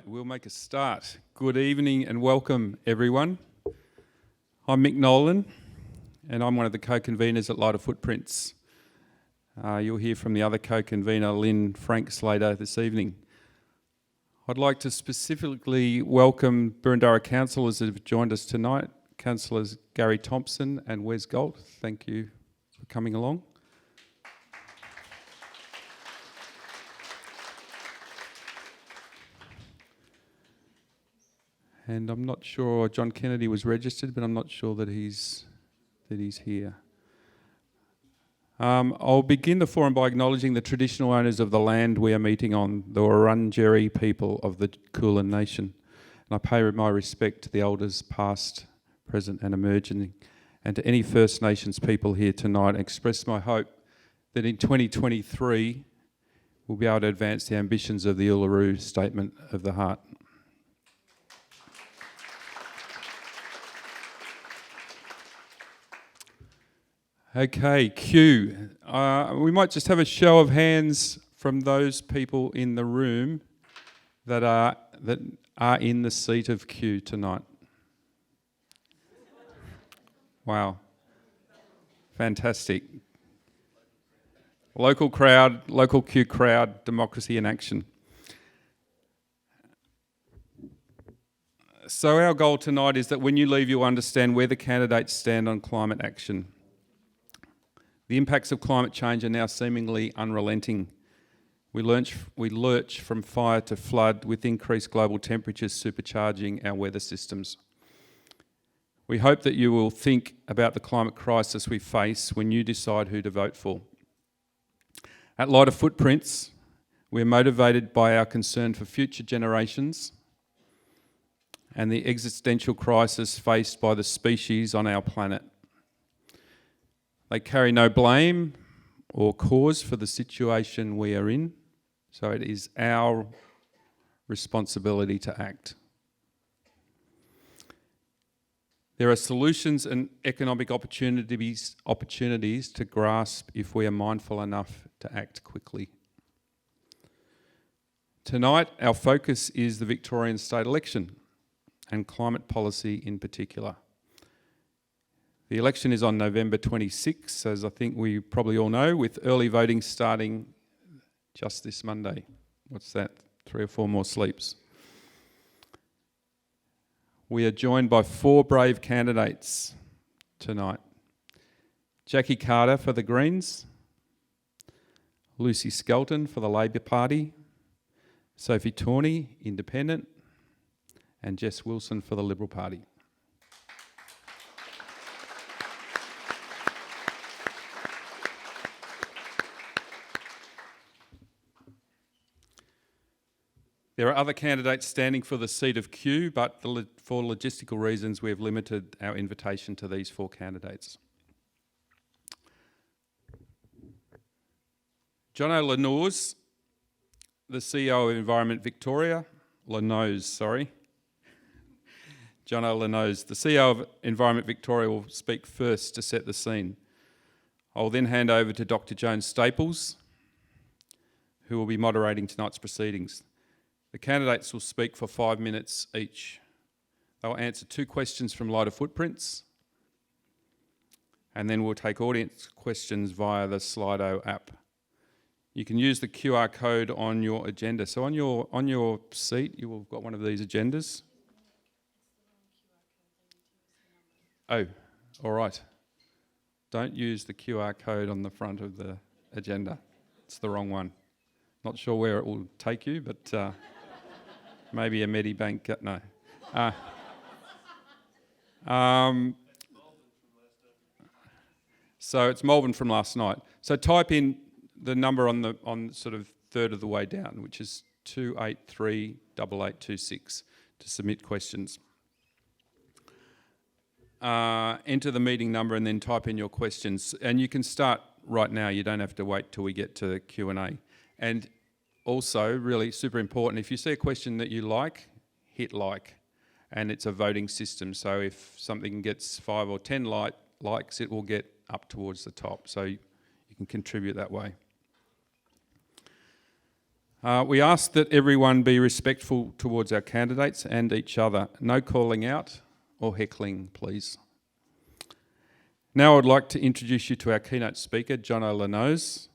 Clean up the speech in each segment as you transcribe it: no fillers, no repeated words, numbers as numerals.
Right, we'll make a start. Good evening and welcome, everyone. I'm Mick Nolan, and I'm one of the co-conveners at Lighter Footprints. You'll hear from the other co-convenor, Lynn Franks, later this evening. I'd like to specifically welcome Burundara councillors that have joined us tonight, Councillors Gary Thompson and Wes Galt. Thank you for coming along. And I'm not sure John Kennedy was registered, but I'm not sure that he's here. I'll begin the forum by acknowledging the traditional owners of the land we are meeting on, the Wurundjeri people of the Kulin Nation. And I pay my respect to the elders past, present and emerging, and to any First Nations people here tonight, and express my hope that in 2023 we'll be able to advance the ambitions of the Uluru Statement of the Heart. Okay, Kew. We might just have a show of hands from those people in the room that are in the seat of Kew tonight. Wow. Fantastic. Local crowd, local Kew crowd, democracy in action. So our goal tonight is that when you leave, you'll understand where the candidates stand on climate action. The impacts of climate change are now seemingly unrelenting. We lurch from fire to flood, with increased global temperatures supercharging our weather systems. We hope that you will think about the climate crisis we face when you decide who to vote for. At Lighter Footprints, we're motivated by our concern for future generations and the existential crisis faced by the species on our planet. They carry no blame or cause for the situation we are in, so it is our responsibility to act. There are solutions and economic opportunities to grasp if we are mindful enough to act quickly. Tonight, our focus is the Victorian state election and climate policy in particular. The election is on November 26, as I think we probably all know, with early voting starting just this Monday. What's that? 3 or 4 more sleeps. We are joined by 4 brave candidates tonight. Jackie Carter for the Greens, Lucy Skelton for the Labor Party, Sophie Torney, Independent, and Jess Wilson for the Liberal Party. There are other candidates standing for the seat of Kew, but for logistical reasons we have limited our invitation to these 4 candidates. Jono Nauze, the CEO of Environment Victoria, Jono Nauze, the CEO of Environment Victoria, will speak first to set the scene. I will then hand over to Dr. Joan Staples, who will be moderating tonight's proceedings. The candidates will speak for 5 minutes each. They'll answer 2 questions from Lighter Footprints, and then we'll take audience questions via the Slido app. You can use the QR code on your agenda. So on your seat, you will have got one of these agendas. Oh, all right. Don't use the QR code on the front of the agenda. It's the wrong one. Not sure where it will take you, but maybe a Medibank, no. So it's Melbourne from last night. So type in the number on sort of third of the way down, which is 2838826 to submit questions. Enter the meeting number and then type in your questions. And you can start right now. You don't have to wait till we get to the Q&A. And also, really super important, if you see a question that you like, hit like. And it's a voting system, so if something gets 5 or 10 likes, it will get up towards the top. So you can contribute that way. We ask that everyone be respectful towards our candidates and each other. No calling out or heckling, please. Now I'd like to introduce you to our keynote speaker, Jono Nauze.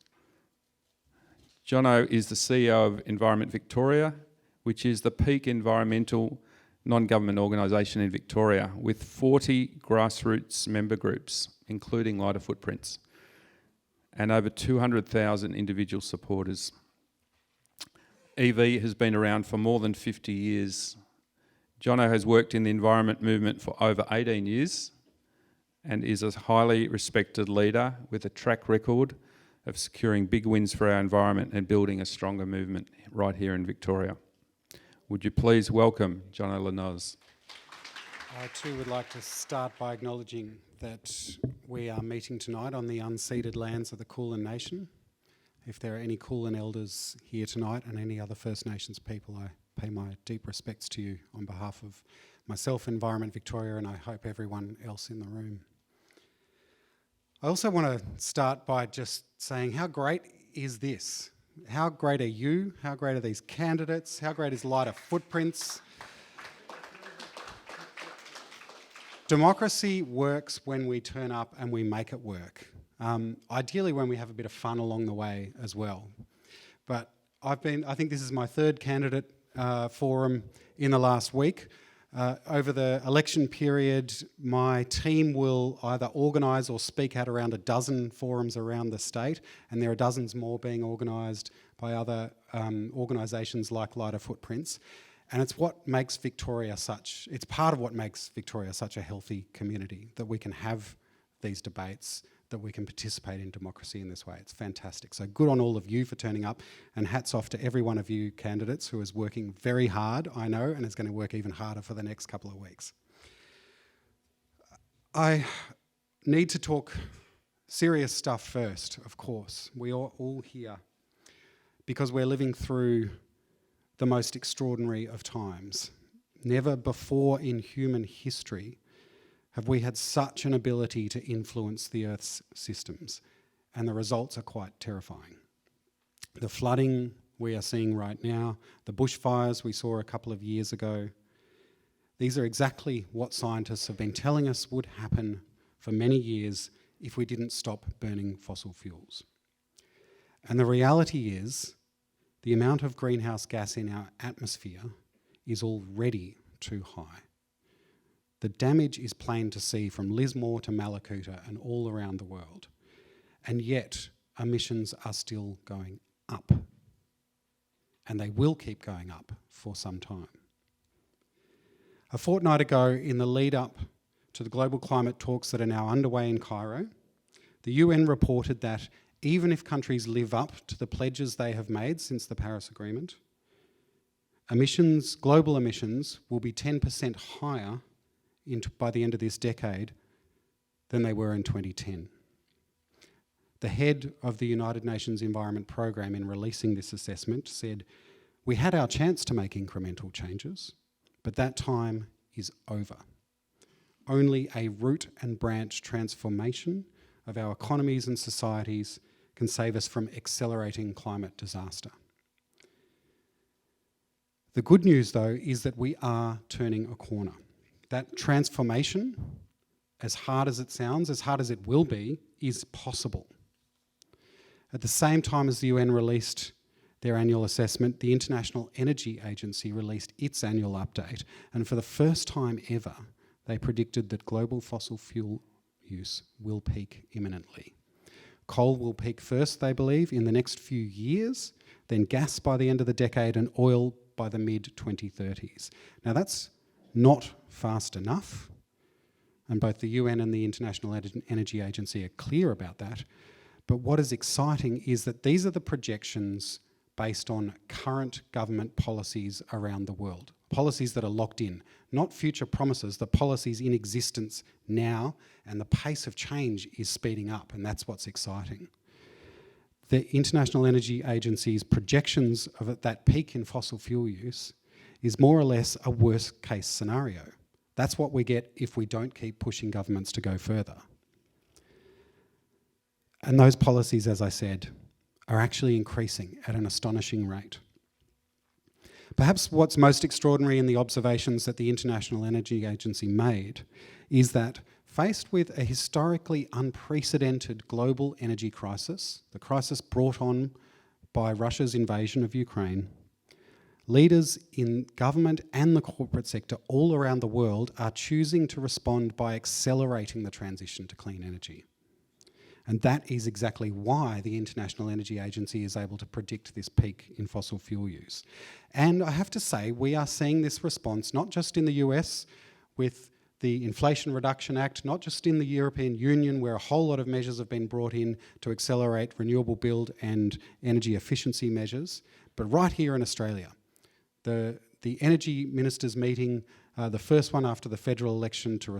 Jono is the CEO of Environment Victoria, which is the peak environmental non-government organisation in Victoria, with 40 grassroots member groups, including Lighter Footprints, and over 200,000 individual supporters. EV has been around for more than 50 years. Jono has worked in the environment movement for over 18 years and is a highly respected leader with a track record of securing big wins for our environment and building a stronger movement right here in Victoria. Would you please welcome Jono Nauze? I too would like to start by acknowledging that we are meeting tonight on the unceded lands of the Kulin Nation. If there are any Kulin elders here tonight and any other First Nations people, I pay my deep respects to you on behalf of myself, Environment Victoria, and I hope everyone else in the room. I also want to start by just saying, how great is this? How great are you? How great are these candidates? How great is Lighter Footprints? Democracy works when we turn up and we make it work. Ideally when we have a bit of fun along the way as well. But I think this is my third candidate forum in the last week. Over the election period, my team will either organise or speak at around a dozen forums around the state, and there are dozens more being organised by other organisations like Lighter Footprints. And it's what makes Victoria it's part of what makes Victoria such a healthy community, that we can have these debates, that we can participate in democracy in this way. It's fantastic. So good on all of you for turning up, and hats off to every one of you candidates who is working very hard, I know, and is going to work even harder for the next couple of weeks. I need to talk serious stuff first, of course. We are all here because we're living through the most extraordinary of times. Never before in human history have we had such an ability to influence the Earth's systems, and the results are quite terrifying. The flooding we are seeing right now, the bushfires we saw a couple of years ago, these are exactly what scientists have been telling us would happen for many years if we didn't stop burning fossil fuels. And the reality is, the amount of greenhouse gas in our atmosphere is already too high. The damage is plain to see from Lismore to Malakuta and all around the world. And yet, emissions are still going up. And they will keep going up for some time. A fortnight ago, in the lead up to the global climate talks that are now underway in Cairo, the UN reported that even if countries live up to the pledges they have made since the Paris Agreement, global emissions will be 10% higher by the end of this decade than they were in 2010. The head of the United Nations Environment Programme, in releasing this assessment, said, "We had our chance to make incremental changes, but that time is over. Only a root and branch transformation of our economies and societies can save us from accelerating climate disaster." The good news, though, is that we are turning a corner. That transformation, as hard as it sounds, as hard as it will be, is possible. At the same time as the UN released their annual assessment, the International Energy Agency released its annual update, and for the first time ever, they predicted that global fossil fuel use will peak imminently. Coal will peak first, they believe, in the next few years, then gas by the end of the decade, and oil by the mid-2030s. Now that's not fast enough, and both the UN and the International Energy Agency are clear about that. But what is exciting is that these are the projections based on current government policies around the world. Policies that are locked in, not future promises, the policies in existence now, and the pace of change is speeding up, and that's what's exciting. The International Energy Agency's projections of that peak in fossil fuel use is more or less a worst case scenario. That's what we get if we don't keep pushing governments to go further. And those policies, as I said, are actually increasing at an astonishing rate. Perhaps what's most extraordinary in the observations that the International Energy Agency made is that faced with a historically unprecedented global energy crisis, the crisis brought on by Russia's invasion of Ukraine, leaders in government and the corporate sector all around the world are choosing to respond by accelerating the transition to clean energy. And that is exactly why the International Energy Agency is able to predict this peak in fossil fuel use. And I have to say, we are seeing this response not just in the US with the Inflation Reduction Act, not just in the European Union, where a whole lot of measures have been brought in to accelerate renewable build and energy efficiency measures, but right here in Australia. The Energy Ministers meeting, the first one after the federal election to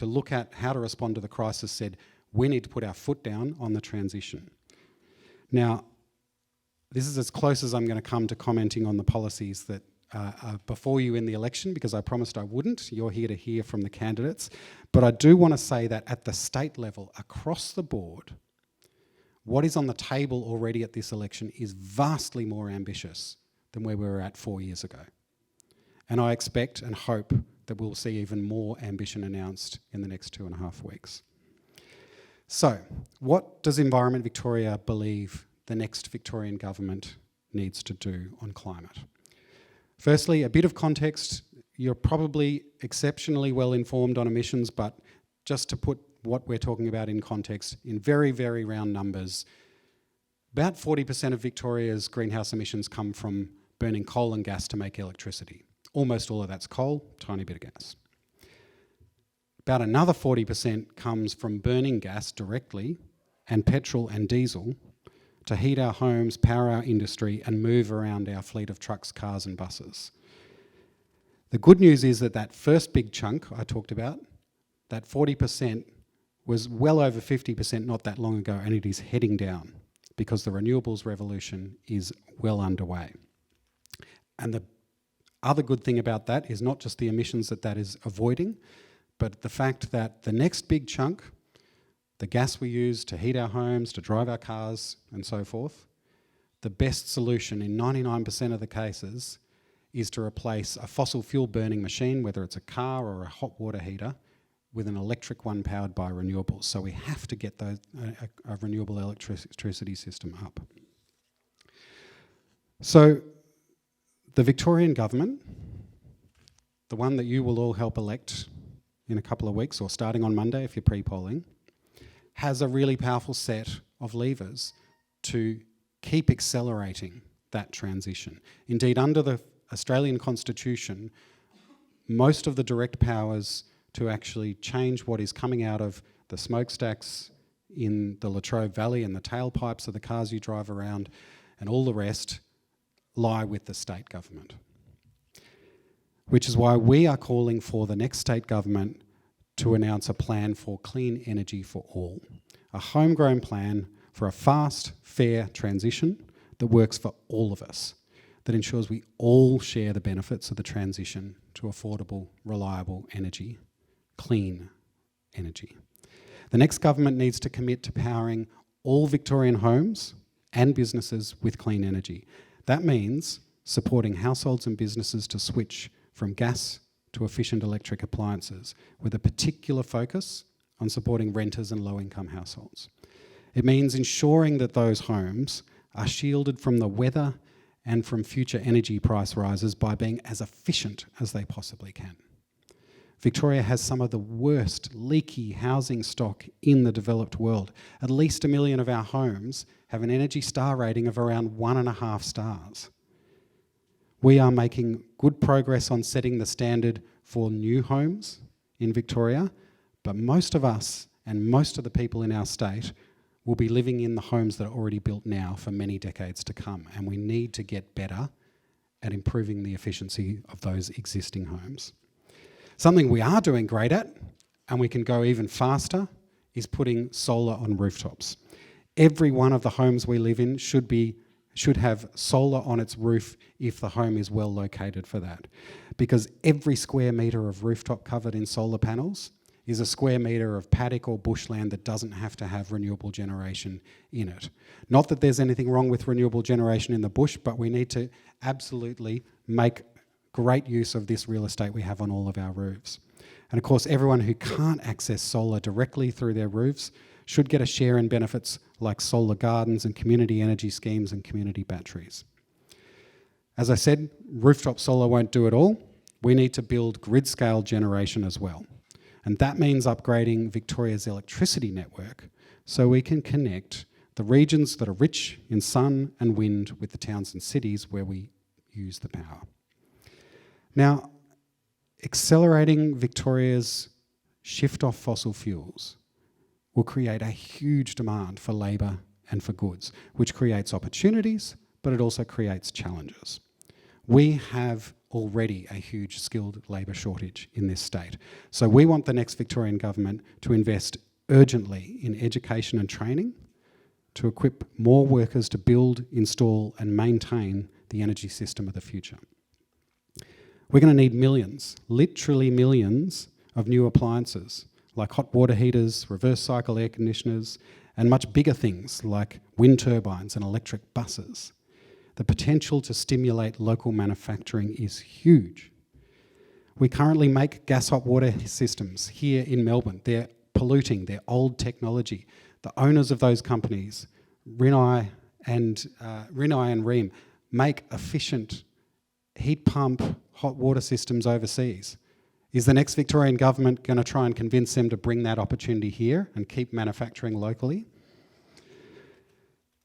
look at how to respond to the crisis, said, we need to put our foot down on the transition. Now, this is as close as I'm going to come to commenting on the policies that are before you in the election, because I promised I wouldn't. You're here to hear from the candidates. But I do want to say that at the state level, across the board, what is on the table already at this election is vastly more ambitious than where we were at 4 years ago. And I expect and hope that we'll see even more ambition announced in the next 2.5 weeks. So, what does Environment Victoria believe the next Victorian government needs to do on climate? Firstly, a bit of context. You're probably exceptionally well informed on emissions, but just to put what we're talking about in context, in very, very round numbers, about 40% of Victoria's greenhouse emissions come from burning coal and gas to make electricity. Almost all of that's coal, tiny bit of gas. About another 40% comes from burning gas directly and petrol and diesel to heat our homes, power our industry and move around our fleet of trucks, cars and buses. The good news is that first big chunk I talked about, that 40%, was well over 50% not that long ago, and it is heading down because the renewables revolution is well underway. And the other good thing about that is not just the emissions that is avoiding, but the fact that the next big chunk, the gas we use to heat our homes, to drive our cars and so forth, the best solution in 99% of the cases is to replace a fossil fuel burning machine, whether it's a car or a hot water heater, with an electric one powered by renewables. So we have to get a renewable electricity system up. So the Victorian government, the one that you will all help elect in a couple of weeks, or starting on Monday if you're pre-polling, has a really powerful set of levers to keep accelerating that transition. Indeed, under the Australian Constitution, most of the direct powers to actually change what is coming out of the smokestacks in the Latrobe Valley and the tailpipes of the cars you drive around and all the rest lie with the state government. Which is why we are calling for the next state government to announce a plan for clean energy for all. A homegrown plan for a fast, fair transition that works for all of us, that ensures we all share the benefits of the transition to affordable, reliable energy, clean energy. The next government needs to commit to powering all Victorian homes and businesses with clean energy. That means supporting households and businesses to switch from gas to efficient electric appliances, with a particular focus on supporting renters and low-income households. It means ensuring that those homes are shielded from the weather and from future energy price rises by being as efficient as they possibly can. Victoria has some of the worst leaky housing stock in the developed world. At least 1 million of our homes have an Energy Star rating of around 1.5 stars. We are making good progress on setting the standard for new homes in Victoria, but most of us and most of the people in our state will be living in the homes that are already built now for many decades to come, and we need to get better at improving the efficiency of those existing homes. Something we are doing great at, and we can go even faster, is putting solar on rooftops. Every one of the homes we live in should have solar on its roof if the home is well located for that. Because every square metre of rooftop covered in solar panels is a square metre of paddock or bushland that doesn't have to have renewable generation in it. Not that there's anything wrong with renewable generation in the bush, but we need to absolutely make great use of this real estate we have on all of our roofs. And of course, everyone who can't access solar directly through their roofs should get a share in benefits like solar gardens and community energy schemes and community batteries. As I said, rooftop solar won't do it all. We need to build grid-scale generation as well. And that means upgrading Victoria's electricity network so we can connect the regions that are rich in sun and wind with the towns and cities where we use the power. Now, accelerating Victoria's shift off fossil fuels will create a huge demand for labour and for goods, which creates opportunities, but it also creates challenges. We have already a huge skilled labour shortage in this state. So we want the next Victorian government to invest urgently in education and training to equip more workers to build, install and maintain the energy system of the future. We're going to need millions, literally millions, of new appliances like hot water heaters, reverse cycle air conditioners, and much bigger things like wind turbines and electric buses. The potential to stimulate local manufacturing is huge. We currently make gas hot water systems here in Melbourne. They're polluting, they're old technology. The owners of those companies, Rinnai and Ream, make efficient heat pump hot water systems overseas. Is the next Victorian government going to try and convince them to bring that opportunity here and keep manufacturing locally?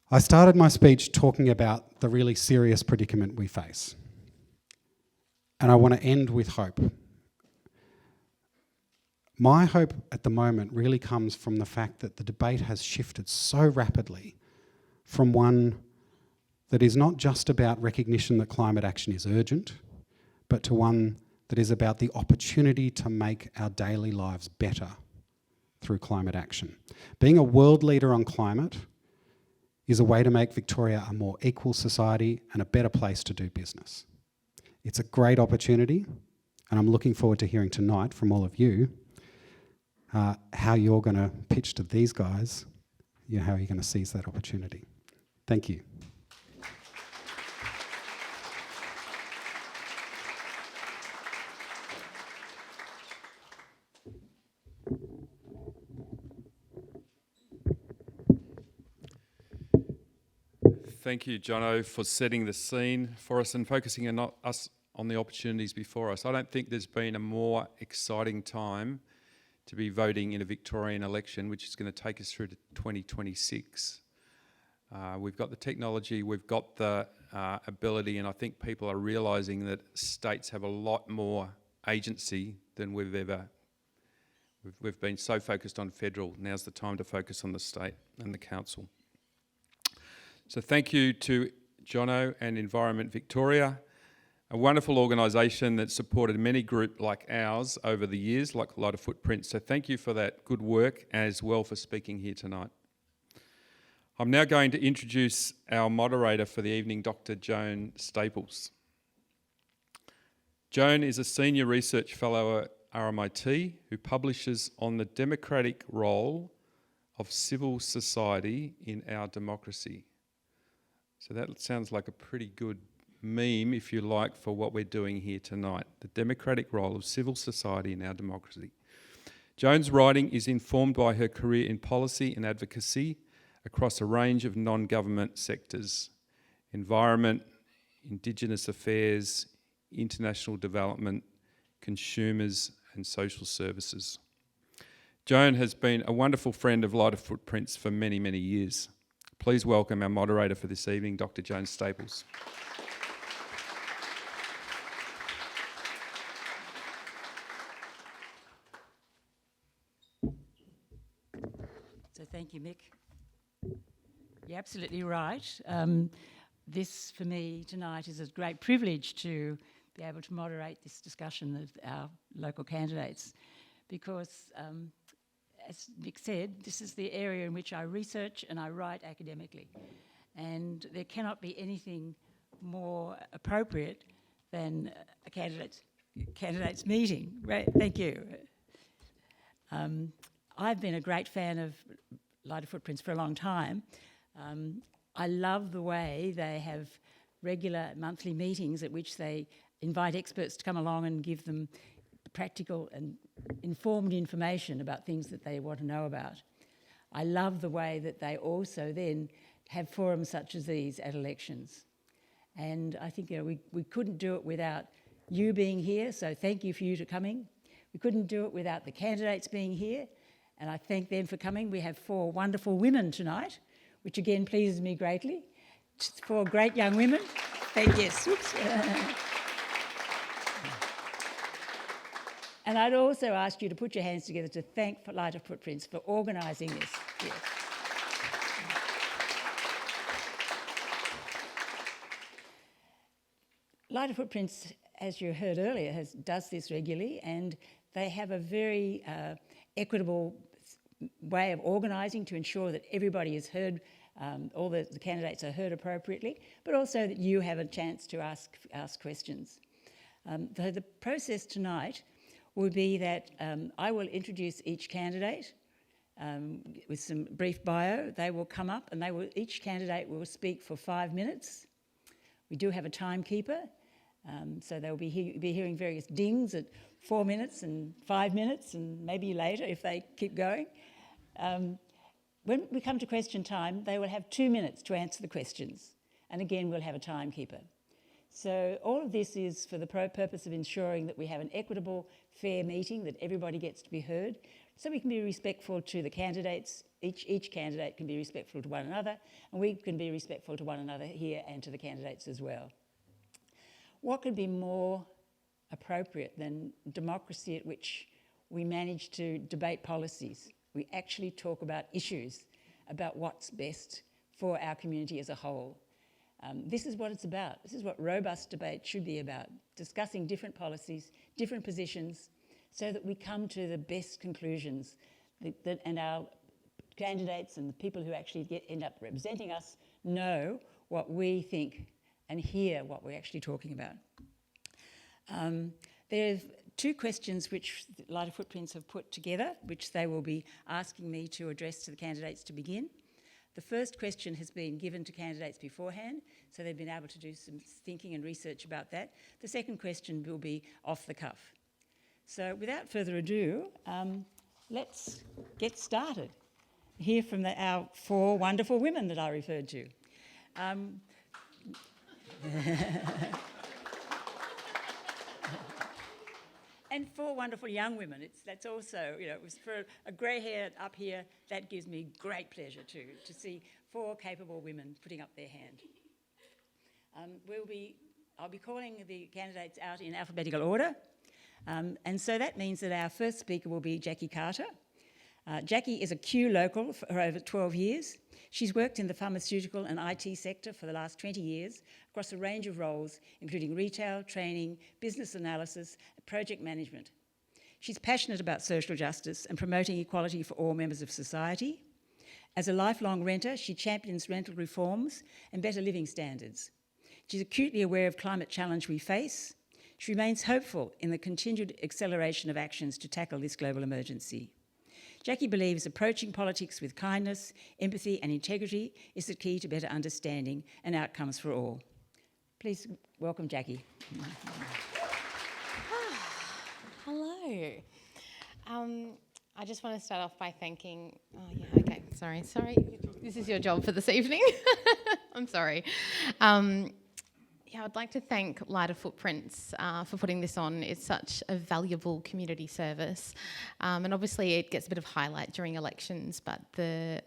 I started my speech talking about the really serious predicament we face. And I want to end with hope. My hope at the moment really comes from the fact that the debate has shifted so rapidly from one that is not just about recognition that climate action is urgent, but to one that is about the opportunity to make our daily lives better through climate action. Being a world leader on climate is a way to make Victoria a more equal society and a better place to do business. It's a great opportunity, and I'm looking forward to hearing tonight from all of you how you're going to pitch to these guys, how you're going to seize that opportunity. Thank you. Thank you, Jono, for setting the scene for us and focusing on us on the opportunities before us. I don't think there's been a more exciting time to be voting in a Victorian election, which is going to take us through to 2026. We've got the technology, we've got the ability, and I think people are realising that states have a lot more agency than we've ever. We've been so focused on federal. Now's the time to focus on the state and the council. So thank you to Jono and Environment Victoria, a wonderful organisation that supported many groups like ours over the years, like Lighter Footprints. So thank you for that good work, as well for speaking here tonight. I'm now going to introduce our moderator for the evening, Dr. Joan Staples. Joan is a senior research fellow at RMIT who publishes on the democratic role of civil society in our democracy. So that sounds like a pretty good meme, if you like, for what we're doing here tonight, the democratic role of civil society in our democracy. Joan's writing is informed by her career in policy and advocacy across a range of non-government sectors: environment, Indigenous affairs, international development, consumers and social services. Joan has been a wonderful friend of Lighter Footprints for many, many years. Please welcome our moderator for this evening, Dr. Joan Staples. So thank you, Mick. You're absolutely right. This, for me, tonight is a great privilege to be able to moderate this discussion of our local candidates because, as Mick said, this is the area in which I research and I write academically. And there cannot be anything more appropriate than a candidates meeting. Right? Thank you. I've been a great fan of Lighter Footprints for a long time. I love the way they have regular monthly meetings at which they invite experts to come along and give them practical and informed information about things that they want to know about. I love the way that they also then have forums such as these at elections. And I think we couldn't do it without you being here, so thank you for you to coming. We couldn't do it without the candidates being here, and I thank them for coming. We have 4 wonderful women tonight, which again pleases me greatly. 4 great young women. Yes. And I'd also ask you to put your hands together to thank Lighter Footprints for organising this. Yes. Lighter Footprints, as you heard earlier, does this regularly, and they have a very equitable way of organising to ensure that everybody is heard, all the candidates are heard appropriately, but also that you have a chance to ask questions. The process tonight will be that I will introduce each candidate with some brief bio. They will come up and each candidate will speak for 5 minutes. We do have a timekeeper, so they'll be hearing various dings at 4 minutes and 5 minutes and maybe later if they keep going. When we come to question time, they will have 2 minutes to answer the questions. And again, we'll have a timekeeper. So all of this is for the purpose of ensuring that we have an equitable, fair meeting, that everybody gets to be heard, so we can be respectful to the candidates. Each candidate can be respectful to one another, and we can be respectful to one another here and to the candidates as well. What could be more appropriate than democracy at which we manage to debate policies? We actually talk about issues, about what's best for our community as a whole. This is what it's about. This is what robust debate should be about, discussing different policies, different positions, so that we come to the best conclusions and our candidates and the people who actually end up representing us know what we think and hear what we're actually talking about. There are 2 questions which Lighter Footprints have put together, which they will be asking me to address to the candidates to begin. The first question has been given to candidates beforehand, so they've been able to do some thinking and research about that. The second question will be off the cuff. So without further ado, let's get started. Hear from our 4 wonderful women that I referred to. And 4 wonderful young women. That's also, it was for a grey hair up here, that gives me great pleasure too, to see 4 capable women putting up their hand. I'll be calling the candidates out in alphabetical order. And so that means that our first speaker will be Jackie Carter. Jackie is a Kew local for over 12 years. She's worked in the pharmaceutical and IT sector for the last 20 years across a range of roles, including retail, training, business analysis, and project management. She's passionate about social justice and promoting equality for all members of society. As a lifelong renter, she champions rental reforms and better living standards. She's acutely aware of climate challenge we face. She remains hopeful in the continued acceleration of actions to tackle this global emergency. Jackie believes approaching politics with kindness, empathy and integrity is the key to better understanding and outcomes for all. Please welcome Jackie. Hello. I just want to start off by thanking... Sorry. This is your job for this evening. I'm sorry. I'd like to thank Lighter Footprints for putting this on. It's such a valuable community service. And obviously it gets a bit of highlight during elections, but the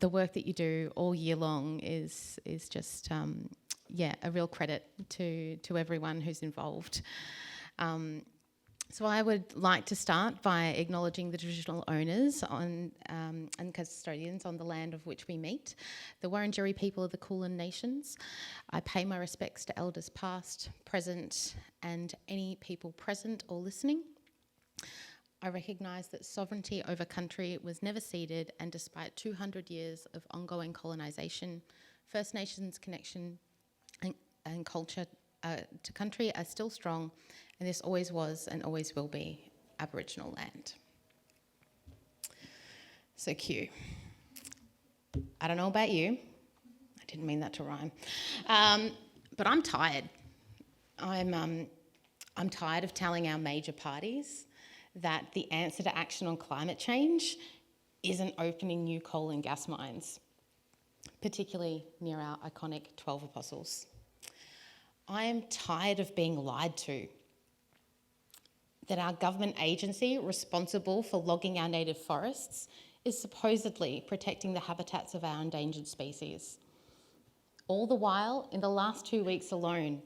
work that you do all year long is just, a real credit to everyone who's involved. So I would like to start by acknowledging the traditional owners and custodians on the land of which we meet, the Wurundjeri people of the Kulin Nations. I pay my respects to elders past, present, and any people present or listening. I recognise that sovereignty over country was never ceded, and despite 200 years of ongoing colonisation, First Nations connection and culture to country are still strong, and this always was and always will be Aboriginal land. So Kew, I don't know about you. I didn't mean that to rhyme. But I'm tired. I'm tired of telling our major parties that the answer to action on climate change isn't opening new coal and gas mines, particularly near our iconic 12 Apostles. I am tired of being lied to, that our government agency responsible for logging our native forests is supposedly protecting the habitats of our endangered species. All the while, in the last 2 weeks alone,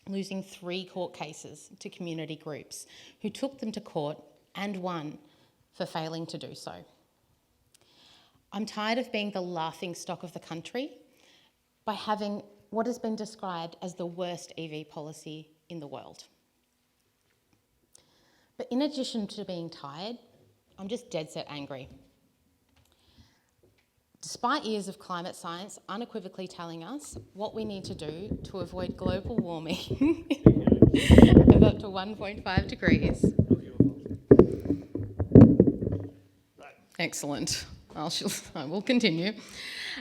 losing 3 court cases to community groups who took them to court and won for failing to do so. I'm tired of being the laughingstock of the country by having what has been described as the worst EV policy in the world. But in addition to being tired, I'm just dead set angry. Despite years of climate science unequivocally telling us what we need to do to avoid global warming of up to 1.5 degrees. Excellent. I will continue.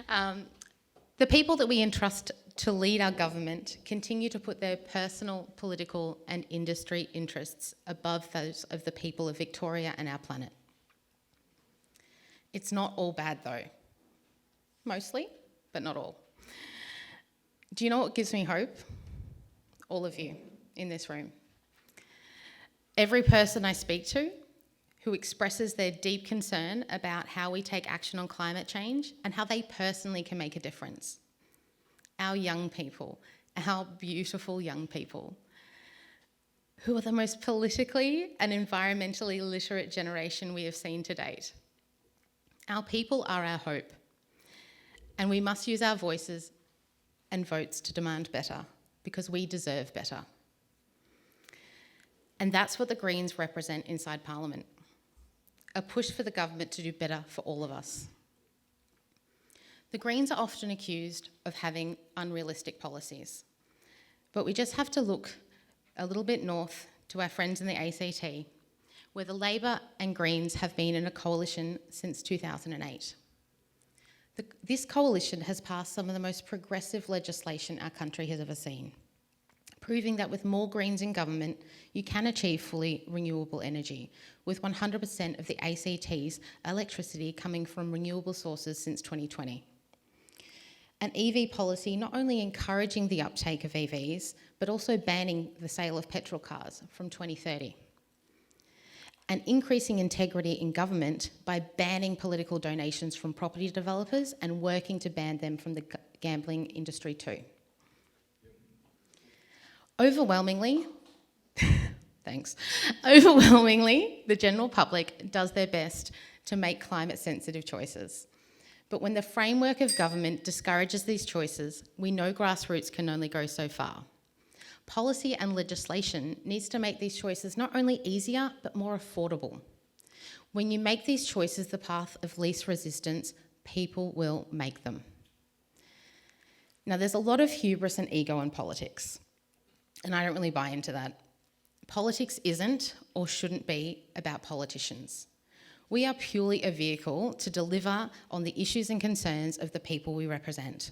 The people that we entrust to lead our government continue to put their personal, political and industry interests above those of the people of Victoria and our planet. It's not all bad though. Mostly, but not all. Do you know what gives me hope? All of you in this room. Every person I speak to who expresses their deep concern about how we take action on climate change and how they personally can make a difference. Our young people, our beautiful young people, who are the most politically and environmentally literate generation we have seen to date. Our people are our hope, and we must use our voices and votes to demand better, because we deserve better. And that's what the Greens represent inside Parliament. A push for the government to do better for all of us. The Greens are often accused of having unrealistic policies, but we just have to look a little bit north to our friends in the ACT, where the Labor and Greens have been in a coalition since 2008. This coalition has passed some of the most progressive legislation our country has ever seen, proving that with more Greens in government, you can achieve fully renewable energy, with 100% of the ACT's electricity coming from renewable sources since 2020. An EV policy not only encouraging the uptake of EVs, but also banning the sale of petrol cars from 2030. And increasing integrity in government by banning political donations from property developers and working to ban them from the gambling industry too. Overwhelmingly, the general public does their best to make climate-sensitive choices. But when the framework of government discourages these choices, we know grassroots can only go so far. Policy and legislation needs to make these choices not only easier, but more affordable. When you make these choices the path of least resistance, people will make them. Now, there's a lot of hubris and ego in politics, and I don't really buy into that. Politics isn't or shouldn't be about politicians. We are purely a vehicle to deliver on the issues and concerns of the people we represent.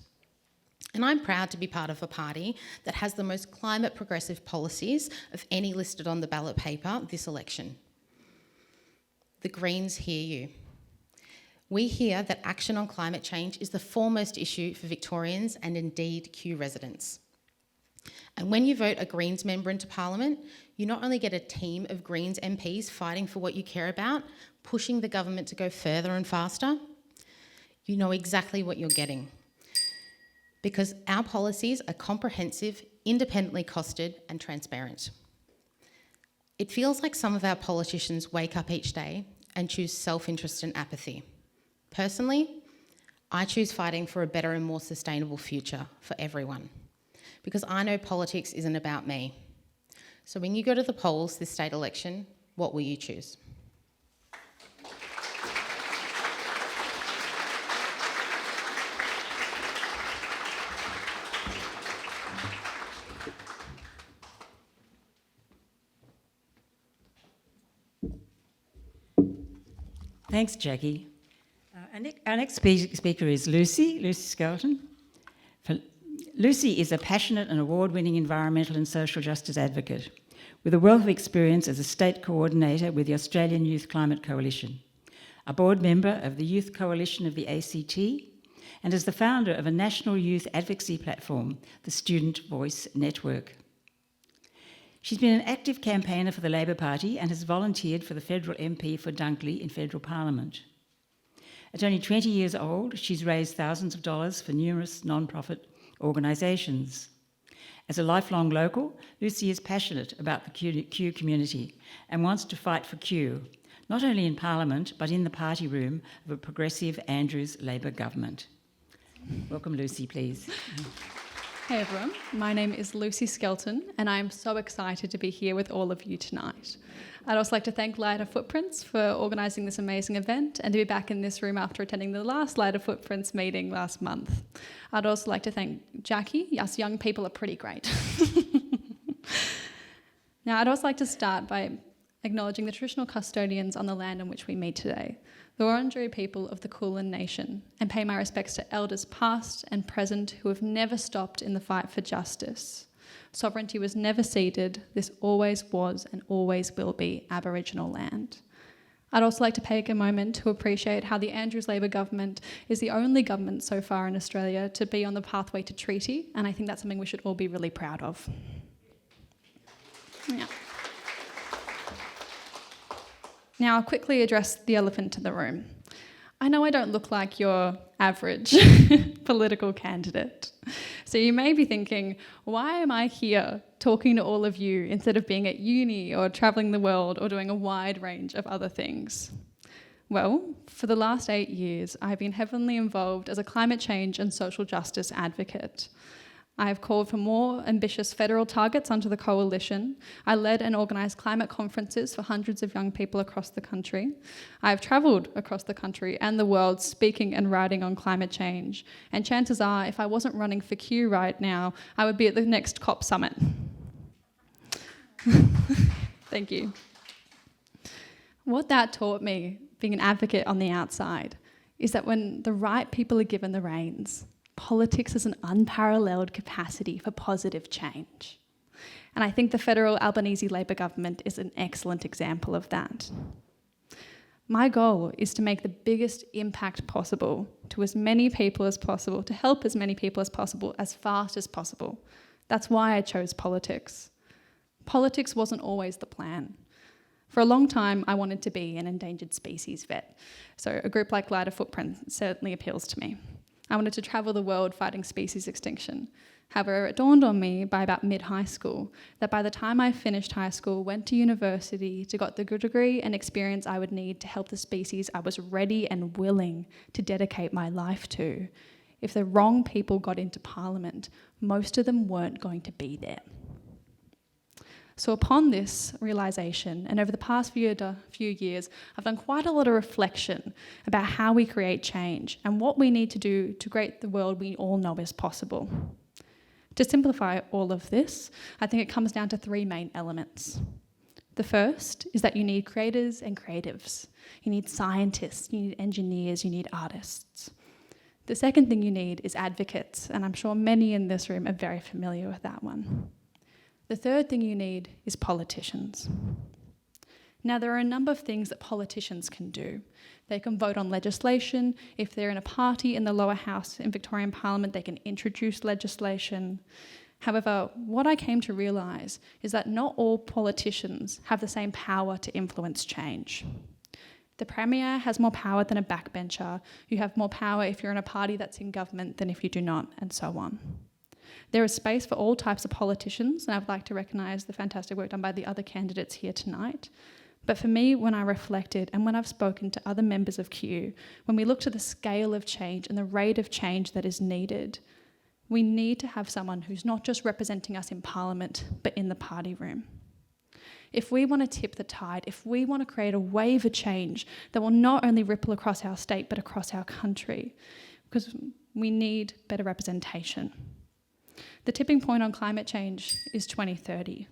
And I'm proud to be part of a party that has the most climate progressive policies of any listed on the ballot paper this election. The Greens hear you. We hear that action on climate change is the foremost issue for Victorians and indeed Kew residents. And when you vote a Greens member into Parliament, you not only get a team of Greens MPs fighting for what you care about, pushing the government to go further and faster, you know exactly what you're getting. Because our policies are comprehensive, independently costed and transparent. It feels like some of our politicians wake up each day and choose self-interest and apathy. Personally, I choose fighting for a better and more sustainable future for everyone, because I know politics isn't about me. So when you go to the polls this state election, what will you choose? Thanks, Jackie. Our next speaker is Lucy Skelton. Lucy is a passionate and award-winning environmental and social justice advocate with a wealth of experience as a state coordinator with the Australian Youth Climate Coalition, a board member of the Youth Coalition of the ACT, and as the founder of a national youth advocacy platform, the Student Voice Network. She's been an active campaigner for the Labor Party and has volunteered for the federal MP for Dunkley in federal parliament. At only 20 years old, she's raised thousands of dollars for numerous non-profit organisations. As a lifelong local, Lucy is passionate about the Kew community and wants to fight for Kew, not only in Parliament, but in the party room of a progressive Andrews Labor government. Welcome, Lucy, please. Hey everyone, my name is Lucy Skelton and I'm so excited to be here with all of you tonight. I'd also like to thank Lighter Footprints for organising this amazing event and to be back in this room after attending the last Lighter Footprints meeting last month. I'd also like to thank Jackie. Us young people are pretty great. Now, I'd also like to start by acknowledging the traditional custodians on the land on which we meet today, the Wurundjeri people of the Kulin Nation, and pay my respects to elders past and present who have never stopped in the fight for justice. Sovereignty was never ceded. This always was and always will be Aboriginal land. I'd also like to take a moment to appreciate how the Andrews Labor government is the only government so far in Australia to be on the pathway to treaty, and I think that's something we should all be really proud of. Yeah. Now, I'll quickly address the elephant in the room. I know I don't look like your average political candidate. So you may be thinking, why am I here talking to all of you instead of being at uni or travelling the world or doing a wide range of other things? Well, for the last 8 years, I've been heavily involved as a climate change and social justice advocate. I have called for more ambitious federal targets under the coalition. I led and organised climate conferences for hundreds of young people across the country. I have travelled across the country and the world speaking and writing on climate change. And chances are, if I wasn't running for Kew right now, I would be at the next COP summit. Thank you. What that taught me, being an advocate on the outside, is that when the right people are given the reins, politics has an unparalleled capacity for positive change. And I think the federal Albanese Labor government is an excellent example of that. My goal is to make the biggest impact possible to as many people as possible, to help as many people as possible, as fast as possible. That's why I chose politics. Politics wasn't always the plan. For a long time, I wanted to be an endangered species vet. So a group like Lighter Footprint certainly appeals to me. I wanted to travel the world fighting species extinction. However, it dawned on me by about mid-high school that by the time I finished high school, went to university, to got the good degree and experience I would need to help the species I was ready and willing to dedicate my life to, if the wrong people got into Parliament, most of them weren't going to be there. So upon this realisation, and over the past few years, I've done quite a lot of reflection about how we create change and what we need to do to create the world we all know is possible. To simplify all of this, I think it comes down to 3 main elements. The first is that you need creators and creatives. You need scientists, you need engineers, you need artists. The second thing you need is advocates, and I'm sure many in this room are very familiar with that one. The third thing you need is politicians. Now, there are a number of things that politicians can do. They can vote on legislation. If they're in a party in the lower house in Victorian Parliament, they can introduce legislation. However, what I came to realise is that not all politicians have the same power to influence change. The Premier has more power than a backbencher. You have more power if you're in a party that's in government than if you do not, and so on. There is space for all types of politicians, and I'd like to recognise the fantastic work done by the other candidates here tonight. But for me, when I reflected and when I've spoken to other members of Kew, when we look to the scale of change and the rate of change that is needed, we need to have someone who's not just representing us in Parliament, but in the party room. If we want to tip the tide, if we want to create a wave of change that will not only ripple across our state, but across our country, because we need better representation. The tipping point on climate change is 2030.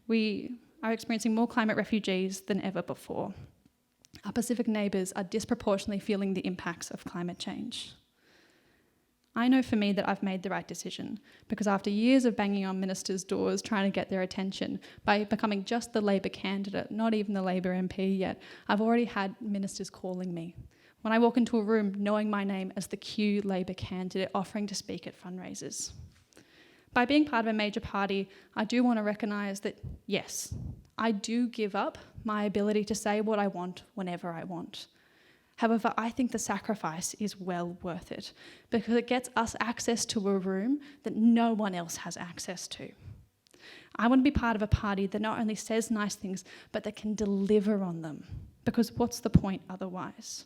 We are experiencing more climate refugees than ever before. Our Pacific neighbours are disproportionately feeling the impacts of climate change. I know for me that I've made the right decision, because after years of banging on ministers' doors trying to get their attention, by becoming just the Labor candidate, not even the Labor MP yet, I've already had ministers calling me. When I walk into a room, knowing my name as the Kew Labor candidate, offering to speak at fundraisers. By being part of a major party, I do want to recognise that, yes, I do give up my ability to say what I want whenever I want. However, I think the sacrifice is well worth it, because it gets us access to a room that no one else has access to. I want to be part of a party that not only says nice things, but that can deliver on them, because what's the point otherwise?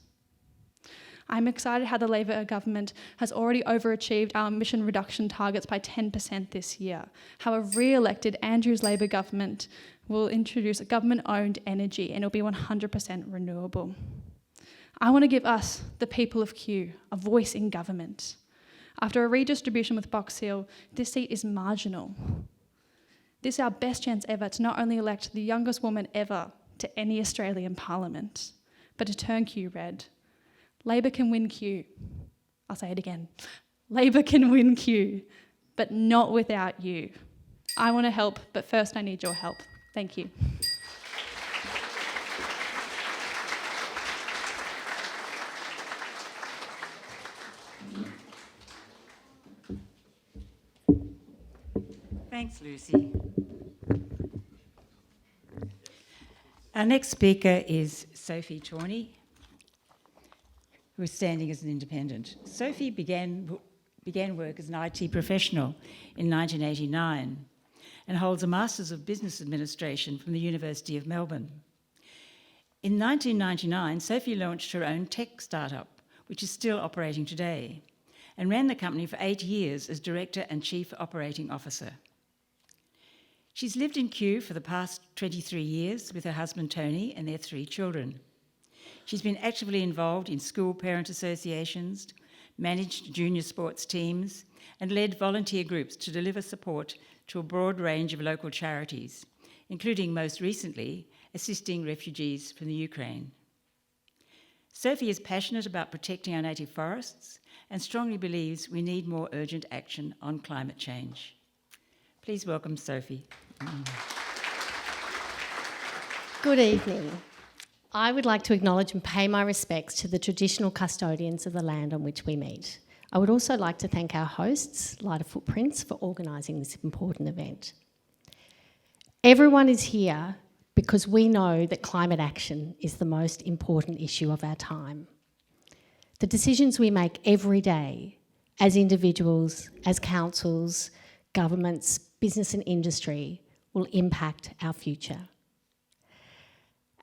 I'm excited how the Labor government has already overachieved our emission reduction targets by 10% this year. How a re-elected Andrews Labor government will introduce a government-owned energy and it'll be 100% renewable. I want to give us, the people of Kew, a voice in government. After a redistribution with Box Hill, this seat is marginal. This is our best chance ever to not only elect the youngest woman ever to any Australian parliament, but to turn Kew red. Labor can win Kew. I'll say it again. Labor can win Kew, but not without you. I want to help, but first I need your help. Thank you. Thanks, Lucy. Our next speaker is Sophie Torney, who is standing as an independent. Sophie began work as an IT professional in 1989 and holds a Masters of Business Administration from the University of Melbourne. In 1999, Sophie launched her own tech startup, which is still operating today, and ran the company for 8 years as Director and Chief Operating Officer. She's lived in Kew for the past 23 years with her husband Tony and their 3 children. She's been actively involved in school parent associations, managed junior sports teams, and led volunteer groups to deliver support to a broad range of local charities, including most recently assisting refugees from the Ukraine. Sophie is passionate about protecting our native forests and strongly believes we need more urgent action on climate change. Please welcome Sophie. Good evening. I would like to acknowledge and pay my respects to the traditional custodians of the land on which we meet. I would also like to thank our hosts, Lighter Footprints, for organising this important event. Everyone is here because we know that climate action is the most important issue of our time. The decisions we make every day, as individuals, as councils, governments, business and industry, will impact our future.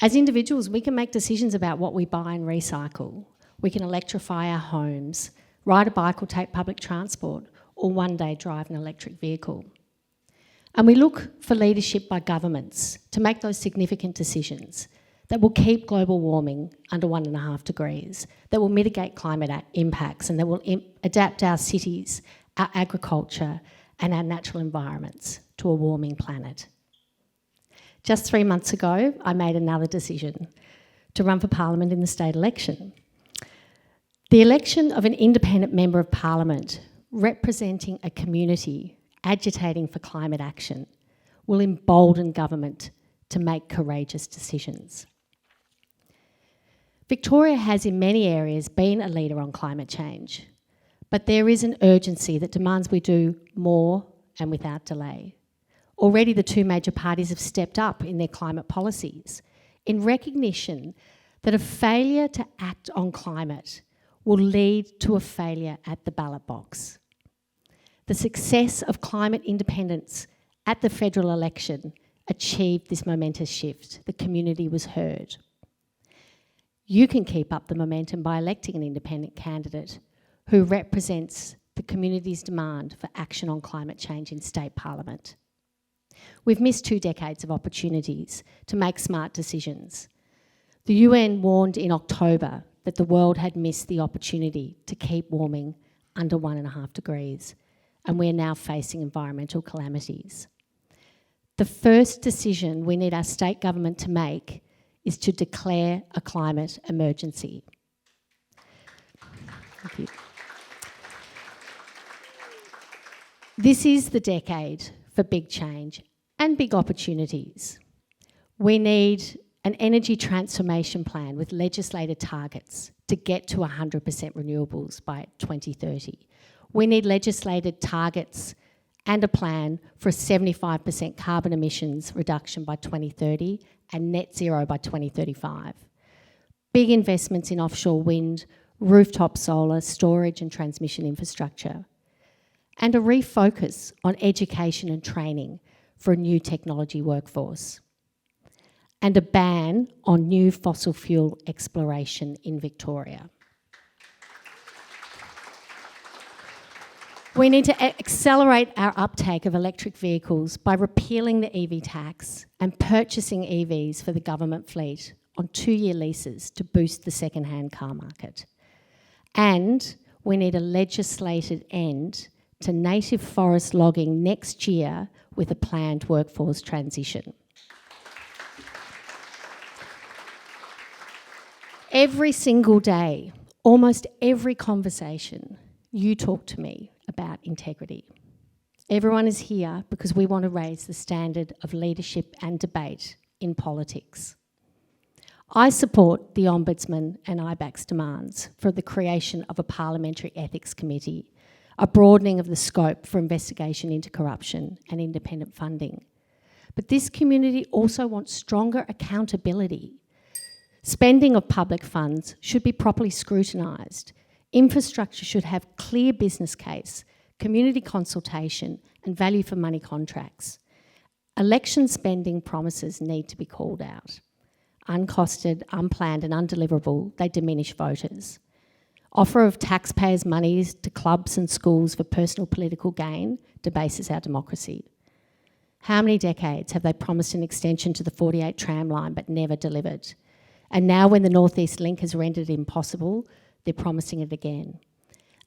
As individuals, we can make decisions about what we buy and recycle. We can electrify our homes, ride a bike or take public transport, or one day drive an electric vehicle. And we look for leadership by governments to make those significant decisions that will keep global warming under 1.5 degrees, that will mitigate climate impacts, and that will adapt our cities, our agriculture, and our natural environments to a warming planet. Just 3 months ago, I made another decision to run for Parliament in the state election. The election of an independent member of Parliament representing a community agitating for climate action will embolden government to make courageous decisions. Victoria has in many areas been a leader on climate change, but there is an urgency that demands we do more and without delay. Already the 2 major parties have stepped up in their climate policies in recognition that a failure to act on climate will lead to a failure at the ballot box. The success of climate independence at the federal election achieved this momentous shift. The community was heard. You can keep up the momentum by electing an independent candidate who represents the community's demand for action on climate change in state parliament. We've missed 2 decades of opportunities to make smart decisions. The UN warned in October that the world had missed the opportunity to keep warming under 1.5 degrees, and we're now facing environmental calamities. The first decision we need our state government to make is to declare a climate emergency. Thank you. This is the decade for big change and big opportunities. We need an energy transformation plan with legislated targets to get to 100% renewables by 2030. We need legislated targets and a plan for a 75% carbon emissions reduction by 2030 and net zero by 2035. Big investments in offshore wind, rooftop solar, storage and transmission infrastructure. And a refocus on education and training for a new technology workforce. And a ban on new fossil fuel exploration in Victoria. We need to accelerate our uptake of electric vehicles by repealing the EV tax and purchasing EVs for the government fleet on 2-year leases to boost the second-hand car market. And we need a legislated end to native forest logging next year with a planned workforce transition. Every single day, almost every conversation, you talk to me about integrity. Everyone is here because we want to raise the standard of leadership and debate in politics. I support the Ombudsman and IBAC's demands for the creation of a parliamentary ethics committee, a broadening of the scope for investigation into corruption and independent funding. But this community also wants stronger accountability. Spending of public funds should be properly scrutinised. Infrastructure should have clear business case, community consultation and value for money contracts. Election spending promises need to be called out. Uncosted, unplanned and undeliverable, they diminish voters. Offer of taxpayers' monies to clubs and schools for personal political gain debases our democracy. How many decades have they promised an extension to the 48 tram line but never delivered? And now when the North East Link has rendered it impossible, they're promising it again.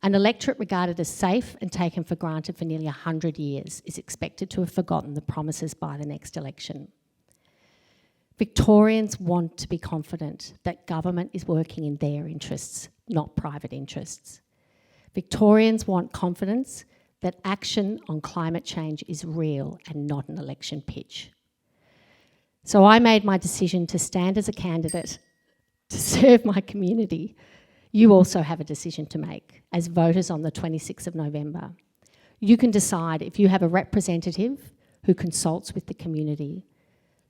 An electorate regarded as safe and taken for granted for nearly 100 years is expected to have forgotten the promises by the next election. Victorians want to be confident that government is working in their interests, not private interests. Victorians want confidence that action on climate change is real and not an election pitch. So I made my decision to stand as a candidate to serve my community. You also have a decision to make as voters on the 26th of November. You can decide if you have a representative who consults with the community.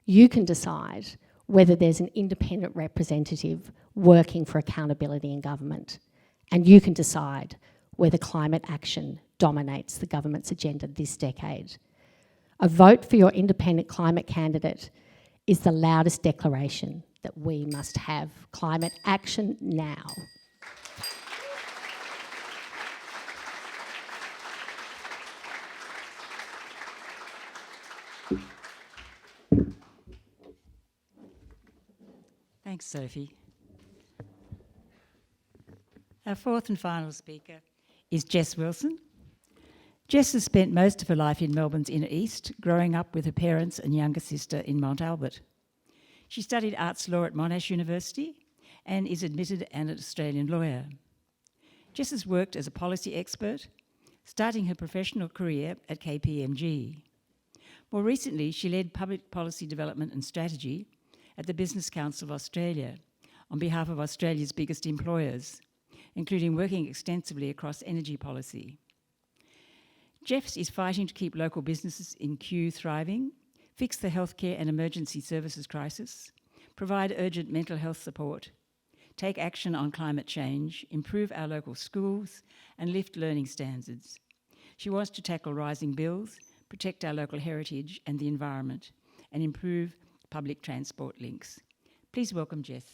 You can decide whether there's an independent representative working for accountability in government. And you can decide whether climate action dominates the government's agenda this decade. A vote for your independent climate candidate is the loudest declaration that we must have climate action now. Thanks, Sophie. Our fourth and final speaker is Jess Wilson. Jess has spent most of her life in Melbourne's inner east, growing up with her parents and younger sister in Mount Albert. She studied arts law at Monash University and is admitted and an Australian lawyer. Jess has worked as a policy expert, starting her professional career at KPMG. More recently, she led public policy development and strategy at the Business Council of Australia on behalf of Australia's biggest employers, including working extensively across energy policy. Jess is fighting to keep local businesses in Kew thriving, fix the healthcare and emergency services crisis, provide urgent mental health support, take action on climate change, improve our local schools, and lift learning standards. She wants to tackle rising bills, protect our local heritage and the environment, and improve public transport links. Please welcome Jess.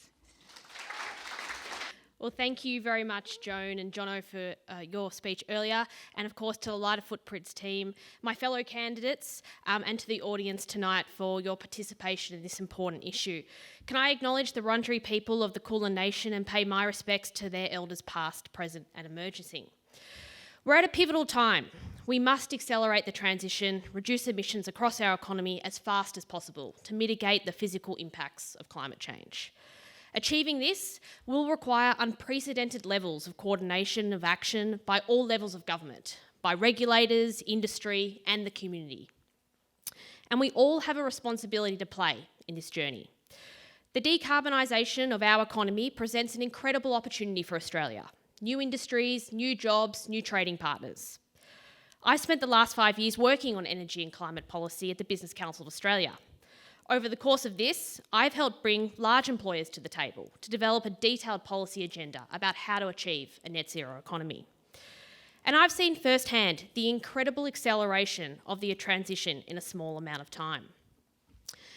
Well, thank you very much, Joan and Jono, for your speech earlier, and of course to the Lighter Footprints team, my fellow candidates, and to the audience tonight for your participation in this important issue. Can I acknowledge the Wurundjeri people of the Kulin Nation and pay my respects to their elders past, present and emerging. We're at a pivotal time. we must accelerate the transition, reduce emissions across our economy as fast as possible to mitigate the physical impacts of climate change. Achieving this will require unprecedented levels of coordination of action by all levels of government, by regulators, industry, and the community. And we all have a responsibility to play in this journey. The decarbonisation of our economy presents an incredible opportunity for Australia. New industries, new jobs, new trading partners. I spent the last 5 years working on energy and climate policy at the Business Council of Australia. Over the course of this, I've helped bring large employers to the table to develop a detailed policy agenda about how to achieve a net zero economy. And I've seen firsthand the incredible acceleration of the transition in a small amount of time.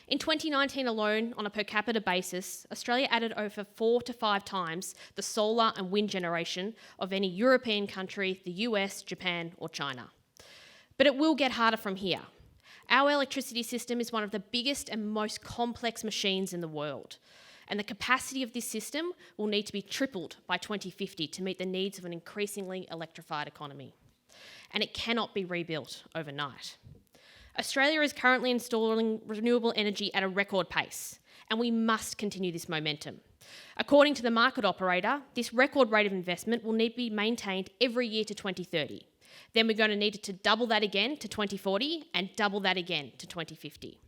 In 2019 alone, on a per capita basis, Australia added over 4 to 5 times the solar and wind generation of any European country, the US, Japan, or China. But it will get harder from here. Our electricity system is one of the biggest and most complex machines in the world, and the capacity of this system will need to be tripled by 2050 to meet the needs of an increasingly electrified economy. And it cannot be rebuilt overnight. Australia is currently installing renewable energy at a record pace, and we must continue this momentum. According to the market operator, this record rate of investment will need to be maintained every year to 2030. Then we're going to need to double that again to 2040 and double that again to 2050.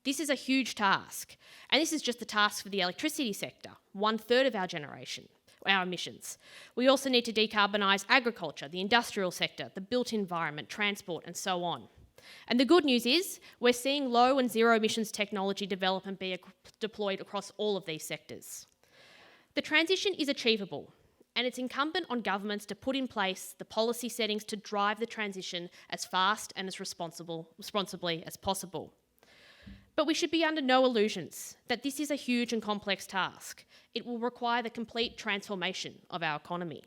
This is a huge task, and this is just the task for the electricity sector, 1/3 of our generation, our emissions. We also need to decarbonise agriculture, the industrial sector, the built environment, transport, and so on. And the good news is we're seeing low and zero emissions technology develop and be deployed across all of these sectors. The transition is achievable, and it's incumbent on governments to put in place the policy settings to drive the transition as fast and as responsibly as possible. But we should be under no illusions that this is a huge and complex task. It will require the complete transformation of our economy.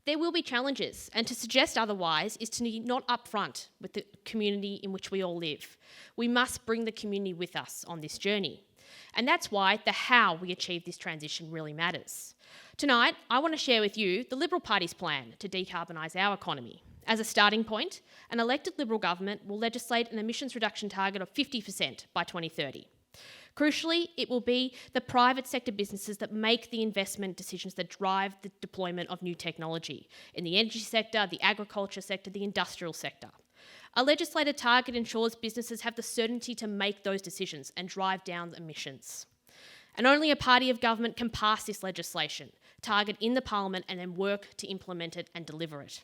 There will be challenges, and to suggest otherwise is to be not upfront with the community in which we all live. We must bring the community with us on this journey. And that's why the how we achieve this transition really matters. Tonight, I want to share with you the Liberal Party's plan to decarbonise our economy. As a starting point, an elected Liberal government will legislate an emissions reduction target of 50% by 2030. Crucially, it will be the private sector businesses that make the investment decisions that drive the deployment of new technology in the energy sector, the agriculture sector, the industrial sector. A legislated target ensures businesses have the certainty to make those decisions and drive down emissions. And only a party of government can pass this legislation, target in the Parliament, and then work to implement it and deliver it.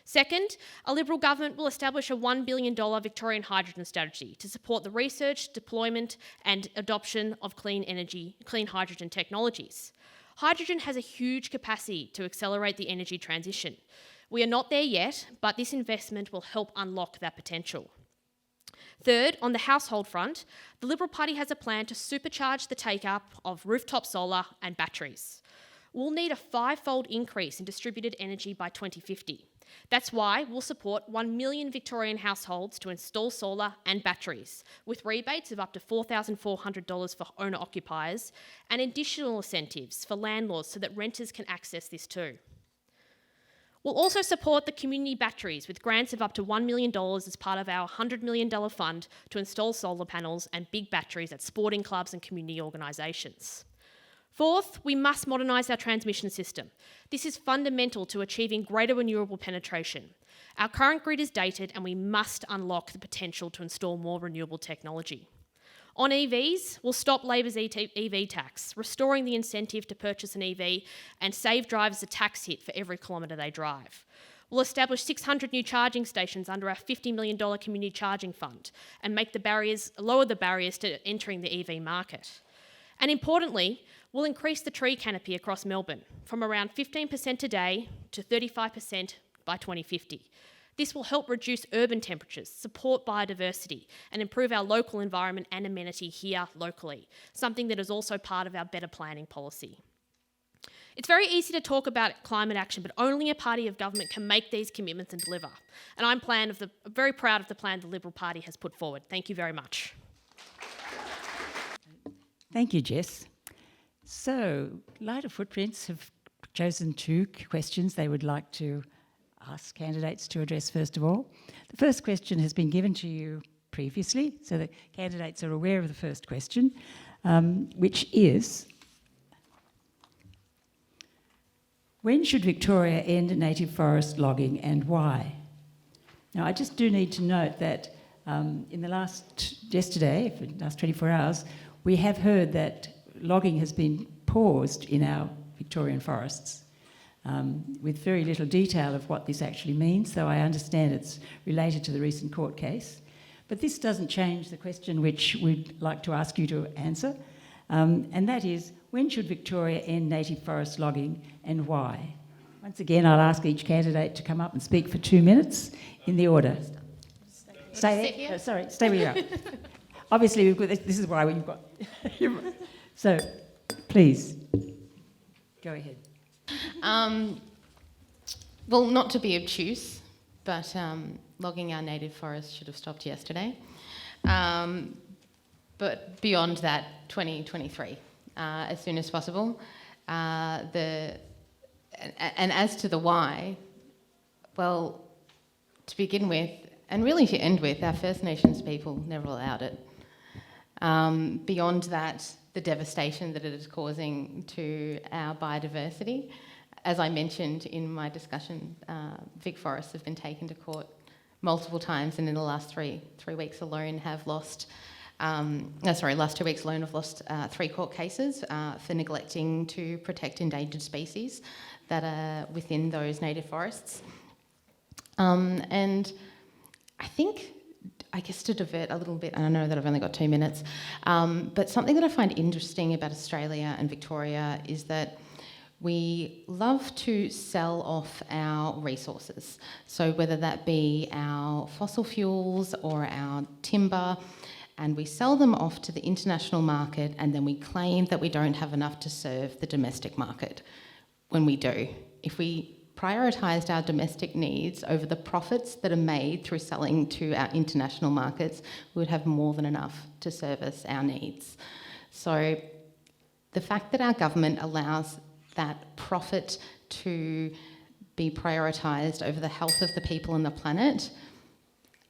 Second, a Liberal government will establish a $1 billion Victorian hydrogen strategy to support the research, deployment and adoption of clean hydrogen technologies. Hydrogen has a huge capacity to accelerate the energy transition. We are not there yet, but this investment will help unlock that potential. Third, on the household front, the Liberal Party has a plan to supercharge the take-up of rooftop solar and batteries. We'll need a 5-fold increase in distributed energy by 2050. That's why we'll support 1 million Victorian households to install solar and batteries, with rebates of up to $4,400 for owner-occupiers and additional incentives for landlords so that renters can access this too. We'll also support the community batteries with grants of up to $1 million as part of our $100 million fund to install solar panels and big batteries at sporting clubs and community organisations. Fourth, we must modernise our transmission system. This is fundamental to achieving greater renewable penetration. Our current grid is dated and we must unlock the potential to install more renewable technology. On EVs, we'll stop Labor's EV tax, restoring the incentive to purchase an EV and save drivers a tax hit for every kilometre they drive. We'll establish 600 new charging stations under our $50 million community charging fund and lower the barriers to entering the EV market. And importantly, we'll increase the tree canopy across Melbourne from around 15% today to 35% by 2050. This will help reduce urban temperatures, support biodiversity, and improve our local environment and amenity here locally, something that is also part of our better planning policy. It's very easy to talk about climate action, but only a party of government can make these commitments and deliver. And I'm very proud of the plan the Liberal Party has put forward. Thank you very much. Thank you, Jess. So, Lighter Footprints have chosen 2 questions they would like to ask candidates to address first of all. The first question has been given to you previously, so the candidates are aware of the first question, which is, when should Victoria end native forest logging and why? Now, I just do need to note that in the yesterday, for the last 24 hours, we have heard that logging has been paused in our Victorian forests with very little detail of what this actually means, though I understand it's related to the recent court case. But this doesn't change the question which we'd like to ask you to answer, and that is, when should Victoria end native forest logging and why? Once again, I'll ask each candidate to come up and speak for 2 minutes in the order. Stay there. Sorry, stay where you are. Obviously, we've got this is why you've got. So, please, go ahead. Well, not to be obtuse, but logging our native forests should have stopped yesterday. But beyond that, 2023, as soon as possible. And as to the why, well, to begin with, and really to end with, our First Nations people never allowed it. Beyond that, the devastation that it is causing to our biodiversity. As I mentioned in my discussion, VicForests have been taken to court multiple times, and in the last three weeks alone have lost, last 2 weeks alone have lost 3 court cases for neglecting to protect endangered species that are within those native forests. And I guess to divert a little bit, and I know that I've only got 2 minutes, but something that I find interesting about Australia and Victoria is that we love to sell off our resources. So whether that be our fossil fuels or our timber, and we sell them off to the international market, and then we claim that we don't have enough to serve the domestic market when we do. If we prioritised our domestic needs over the profits that are made through selling to our international markets, we would have more than enough to service our needs. So the fact that our government allows that profit to be prioritised over the health of the people and the planet,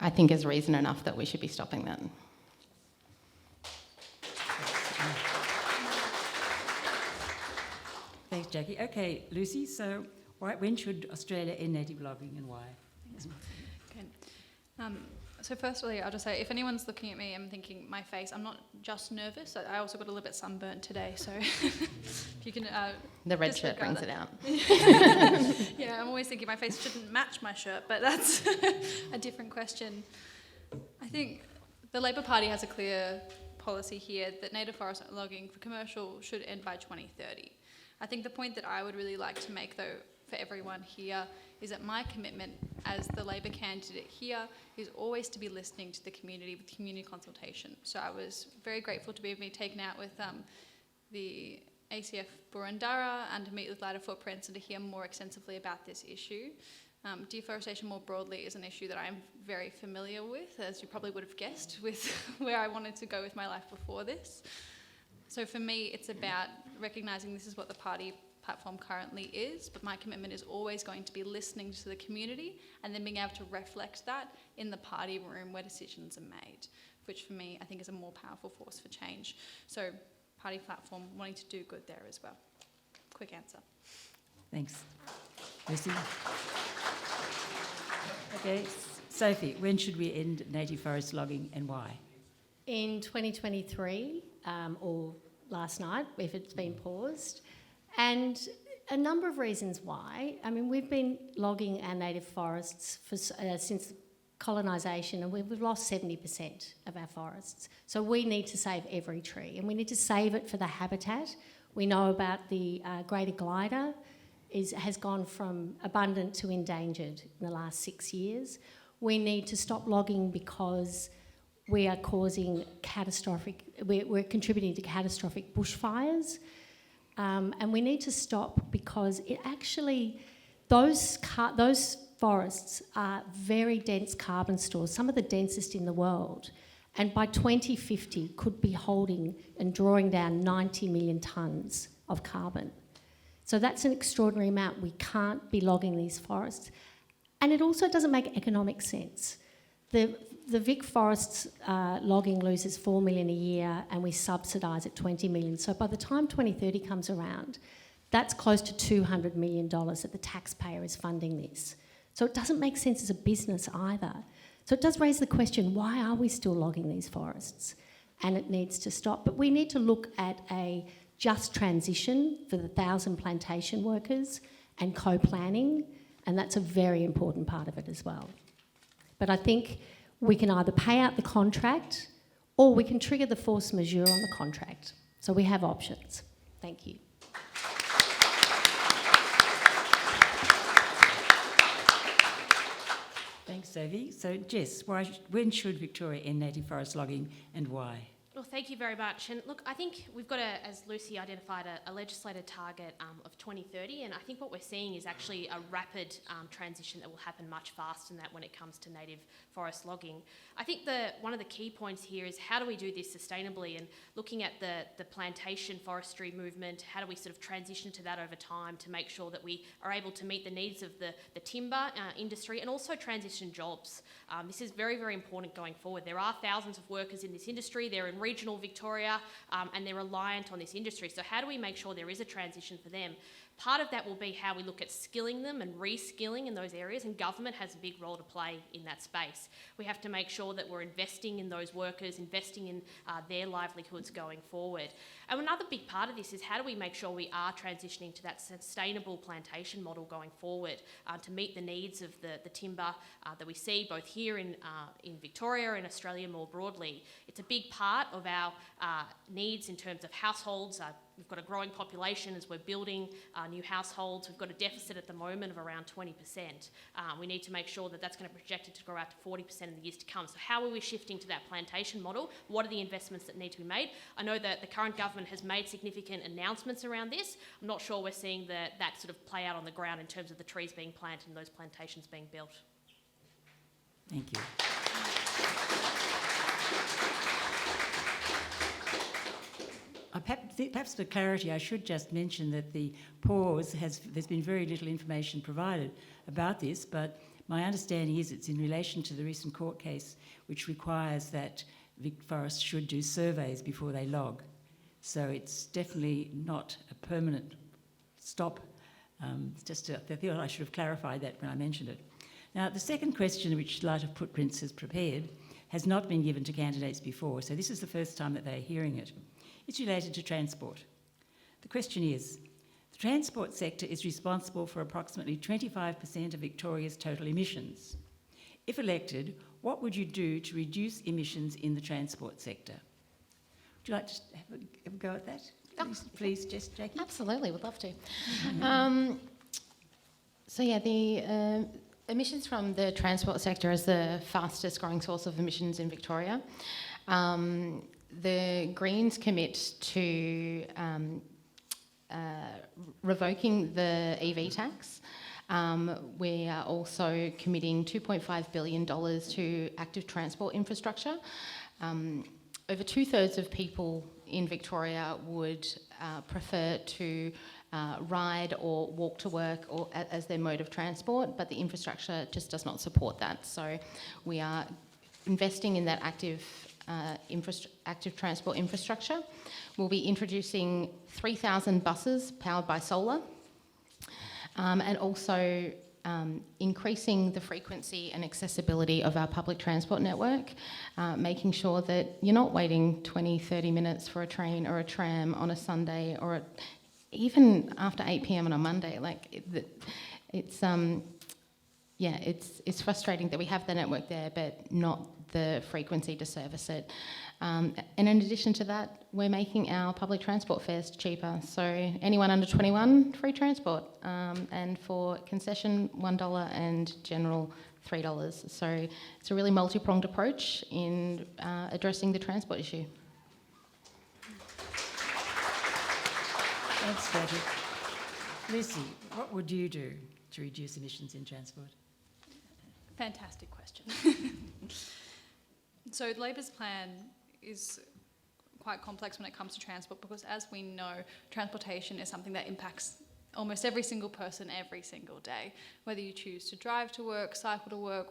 I think is reason enough that we should be stopping that. Thanks, Jackie. Okay, Lucy, so when should Australia end native logging and why? Okay. So firstly, I'll just say, if anyone's looking at me and thinking my face, I'm not just nervous. I also got a little bit sunburnt today, so if you can... the red shirt brings it out. Yeah, I'm always thinking my face shouldn't match my shirt, but that's a different question. I think the Labor Party has a clear policy here that native forest logging for commercial should end by 2030. I think the point that I would really like to make, though, for everyone here is that my commitment as the Labor candidate here is always to be listening to the community with community consultation. So I was very grateful to be taken out with the ACF Burundara and to meet with Lighter Footprints and to hear more extensively about this issue. Deforestation more broadly is an issue that I'm very familiar with, as you probably would have guessed, with where I wanted to go with my life before this. So for me, it's about recognising this is what the party platform currently is, but my commitment is always going to be listening to the community and then being able to reflect that in the party room where decisions are made, which for me I think is a more powerful force for change. So party platform, wanting to do good there as well. Quick answer. Thanks. Lucy? Okay, Sophie, when should we end native forest logging and why? In 2023, or last night, if it's been paused. And a number of reasons why. I mean, we've been logging our native forests since colonisation, and we've lost 70% of our forests. So we need to save every tree, and we need to save it for the habitat. We know about the greater glider has gone from abundant to endangered in the last 6 years. We need to stop logging because we are causing we're contributing to catastrophic bushfires. And we need to stop because it actually, those forests are very dense carbon stores, some of the densest in the world. And by 2050 could be holding and drawing down 90 million tonnes of carbon. So that's an extraordinary amount. We can't be logging these forests. And it also doesn't make economic sense. The VicForests logging loses $4 million a year and we subsidise at $20 million. So by the time 2030 comes around, that's close to $200 million that the taxpayer is funding this. So it doesn't make sense as a business either. So it does raise the question, why are we still logging these forests? And it needs to stop. But we need to look at a just transition for the 1,000 plantation workers and co-planning, and that's a very important part of it as well. But I think we can either pay out the contract or we can trigger the force majeure on the contract. So we have options. Thank you. Thanks, Sophie. So, Jess, when should Victoria end native forest logging and why? Well, thank you very much. And look, I think we've got, as Lucy identified, a legislated target of 2030. And I think what we're seeing is actually a rapid transition that will happen much faster than that when it comes to native forest logging. I think one of the key points here is how do we do this sustainably, and looking at the plantation forestry movement, how do we sort of transition to that over time to make sure that we are able to meet the needs of the timber industry and also transition jobs. This is very, very important going forward. There are thousands of workers in this industry. They're in regional Victoria and they're reliant on this industry. So how do we make sure there is a transition for them? Part of that will be how we look at skilling them and reskilling in those areas, and government has a big role to play in that space. We have to make sure that we're investing in those workers, investing in their livelihoods going forward. And another big part of this is how do we make sure we are transitioning to that sustainable plantation model going forward to meet the needs of the timber that we see both here in Victoria and Australia more broadly. It's a big part of our needs in terms of households. We've got a growing population as we're building new households. We've got a deficit at the moment of around 20%. We need to make sure that that's going to be projected to grow out to 40% in the years to come. So how are we shifting to that plantation model? What are the investments that need to be made? I know that the current government has made significant announcements around this. I'm not sure we're seeing that sort of play out on the ground in terms of the trees being planted and those plantations being built. Thank you. Perhaps for clarity, I should just mention that the pause there's been very little information provided about this, but my understanding is it's in relation to the recent court case which requires that VicForests should do surveys before they log. So it's definitely not a permanent stop. I feel I should have clarified that when I mentioned it. Now, the second question which Light of Footprints has prepared has not been given to candidates before, so this is the first time that they're hearing it. It's related to transport. The question is, the transport sector is responsible for approximately 25% of Victoria's total emissions. If elected, what would you do to reduce emissions in the transport sector? Would you like to have a go at that? Please, Jackie. Absolutely, would love to. The emissions from the transport sector is the fastest growing source of emissions in Victoria. The Greens commit to revoking the EV tax. We are also committing $2.5 billion to active transport infrastructure. Over 2/3 of people in Victoria would prefer to ride or walk to work or as their mode of transport, but the infrastructure just does not support that. So we are investing in that active transport infrastructure. We'll be introducing 3,000 buses powered by solar, and also increasing the frequency and accessibility of our public transport network, making sure that you're not waiting 20, 30 minutes for a train or a tram on a Sunday or even after 8 p.m. on a Monday. It's frustrating that we have the network there but not the frequency to service it. And in addition to that, we're making our public transport fares cheaper. So anyone under 21, free transport. And for concession, $1 and general, $3. So it's a really multi-pronged approach in addressing the transport issue. Thanks, Jackie. Lucy, what would you do to reduce emissions in transport? Fantastic question. So Labor's plan is quite complex when it comes to transport because, as we know, transportation is something that impacts almost every single person every single day. Whether you choose to drive to work, cycle to work,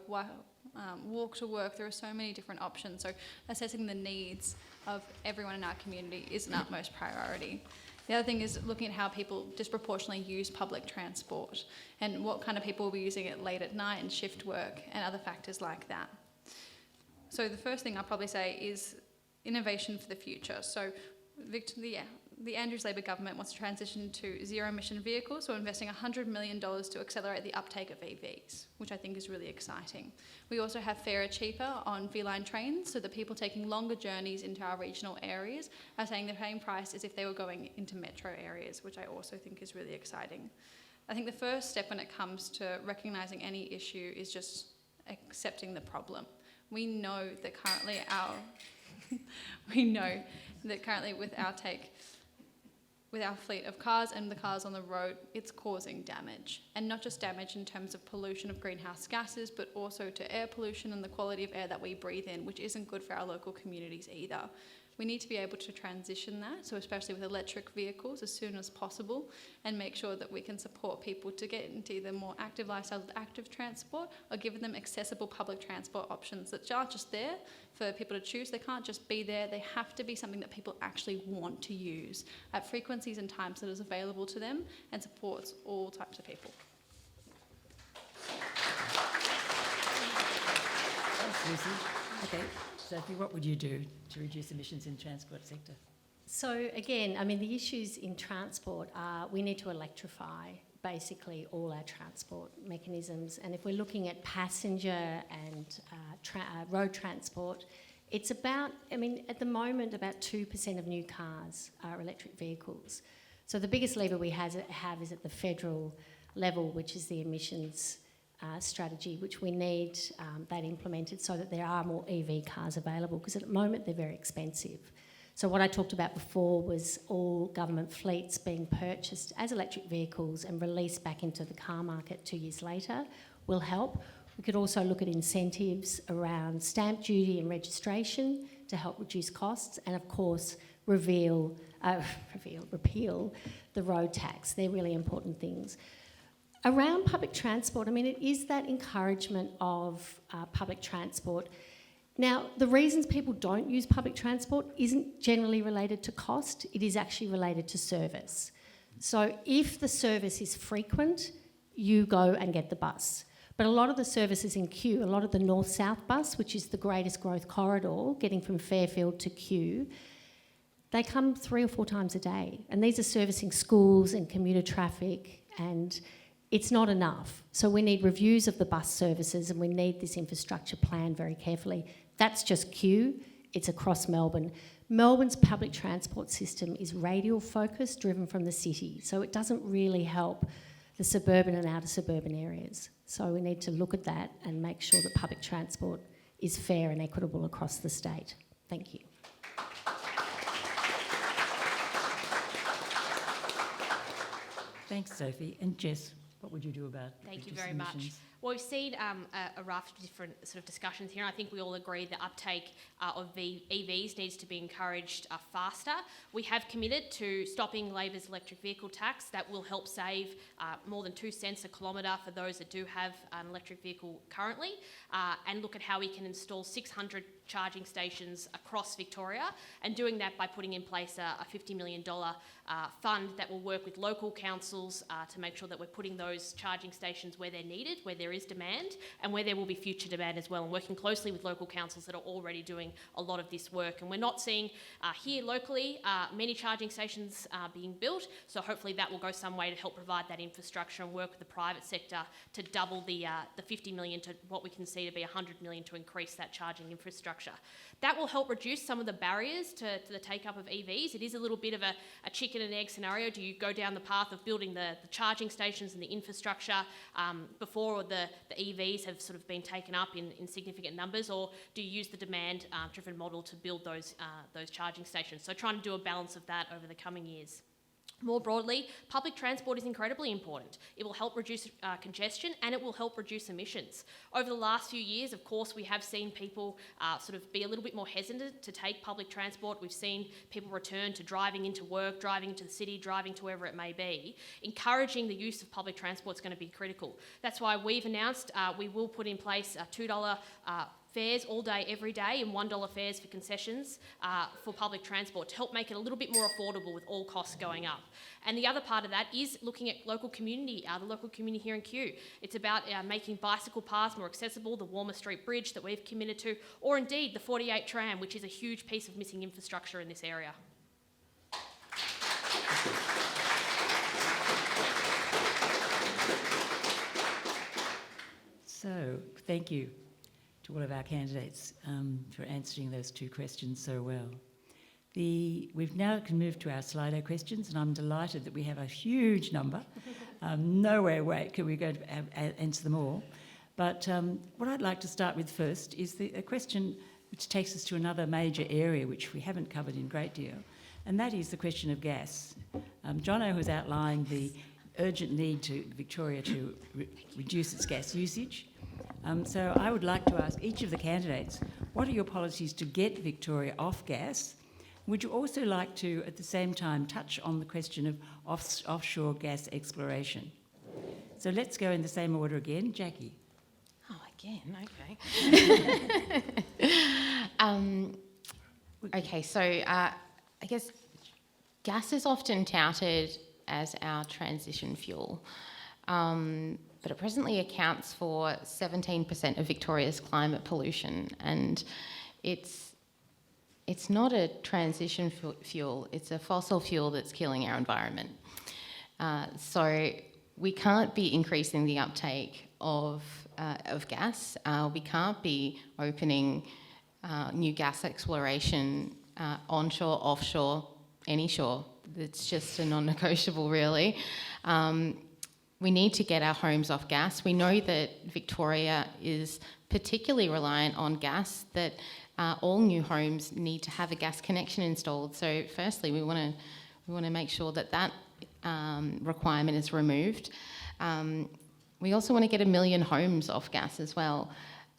walk to work, there are so many different options. So assessing the needs of everyone in our community is an utmost priority. The other thing is looking at how people disproportionately use public transport and what kind of people will be using it late at night and shift work and other factors like that. So the first thing I'll probably say is innovation for the future. So the Andrews Labor government wants to transition to zero-emission vehicles, so we're investing $100 million to accelerate the uptake of EVs, which I think is really exciting. We also have fairer, cheaper on V-Line trains, so the people taking longer journeys into our regional areas are saying the same price as if they were going into metro areas, which I also think is really exciting. I think the first step when it comes to recognising any issue is just accepting the problem. We know that currently with our fleet of cars and the cars on the road, it's causing damage. And not just damage in terms of pollution of greenhouse gases, but also to air pollution and the quality of air that we breathe in, which isn't good for our local communities either. We need to be able to transition that, so especially with electric vehicles, as soon as possible, and make sure that we can support people to get into either more active lifestyles with active transport or give them accessible public transport options that aren't just there for people to choose. They can't just be there. They have to be something that people actually want to use at frequencies and times that is available to them and supports all types of people. Thanks, Lucy. Okay, Sophie, what would you do to reduce emissions in the transport sector? So again, I mean, the issues in transport are we need to electrify basically all our transport mechanisms. And if we're looking at passenger and road transport, it's about, I mean, at the moment, about 2% of new cars are electric vehicles. So the biggest lever we have is at the federal level, which is the emissions strategy, which we need that implemented so that there are more EV cars available, because at the moment they're very expensive. So what I talked about before was all government fleets being purchased as electric vehicles and released back into the car market 2 years later will help. We could also look at incentives around stamp duty and registration to help reduce costs, and of course repeal the road tax. They're really important things. Around public transport, I mean, it is that encouragement of public transport. Now, the reasons people don't use public transport isn't generally related to cost, it is actually related to service. So if the service is frequent, you go and get the bus. But a lot of the services in Kew, a lot of the north-south bus, which is the greatest growth corridor, getting from Fairfield to Kew, they come 3 or 4 times a day. And these are servicing schools and commuter traffic, and it's not enough. So we need reviews of the bus services and we need this infrastructure planned very carefully. That's just Kew, it's across Melbourne. Melbourne's public transport system is radial focused, driven from the city, so it doesn't really help the suburban and outer suburban areas. So we need to look at that and make sure that public transport is fair and equitable across the state. Thank you. Thanks, Sophie. And Jess, what would you do about Thank you reducing very much. emissions? Well, we've seen a raft of different sort of discussions here, and I think we all agree the uptake of EVs needs to be encouraged faster. We have committed to stopping Labor's electric vehicle tax. That will help save more than 2 cents a kilometre for those that do have an electric vehicle currently, and look at how we can install 600 charging stations across Victoria, and doing that by putting in place a $50 million fund that will work with local councils to make sure that we're putting those charging stations where they're needed, where there is demand, and where there will be future demand as well, and working closely with local councils that are already doing a lot of this work. And we're not seeing here locally many charging stations being built, so hopefully that will go some way to help provide that infrastructure and work with the private sector to double the 50 million to what we can see to be 100 million to increase that charging infrastructure. That will help reduce some of the barriers to the take-up of EVs. It is a little bit of a chicken and egg scenario. Do you go down the path of building the charging stations and the infrastructure before the EVs have sort of been taken up in significant numbers, or do you use the demand-driven model to build those charging stations? So trying to do a balance of that over the coming years. More broadly, public transport is incredibly important. It will help reduce congestion and it will help reduce emissions. Over the last few years, of course, we have seen people sort of be a little bit more hesitant to take public transport. We've seen people return to driving into work, driving into the city, driving to wherever it may be. Encouraging the use of public transport is going to be critical. That's why we've announced we will put in place $2 fares all day, every day, and $1 fares for concessions for public transport to help make it a little bit more affordable with all costs going up. And the other part of that is looking at local community, the local community here in Kew. It's about making bicycle paths more accessible, the Warmer Street Bridge that we've committed to, or indeed the 48 tram, which is a huge piece of missing infrastructure in this area. So, thank you to all of our candidates for answering those two questions so well. We've now can move to our Slido questions, and I'm delighted that we have a huge number. Nowhere away can we go to answer them all. But what I'd like to start with first is a question which takes us to another major area which we haven't covered in a great deal, and that is the question of gas. Jono has outlined the urgent need to Victoria to reduce its gas usage. So I would like to ask each of the candidates, what are your policies to get Victoria off gas? Would you also like to, at the same time, touch on the question of offshore gas exploration? So let's go in the same order again. Jackie. Oh, again, okay. Okay, so I guess gas is often touted as our transition fuel. But it presently accounts for 17% of Victoria's climate pollution, and it's not a transition fuel, it's a fossil fuel that's killing our environment. So we can't be increasing the uptake of gas. We can't be opening new gas exploration onshore, offshore, any shore. It's just a non-negotiable, really. We need to get our homes off gas. We know that Victoria is particularly reliant on gas, that all new homes need to have a gas connection installed. So firstly, we want to make sure that requirement is removed. We also want to get 1 million homes off gas as well.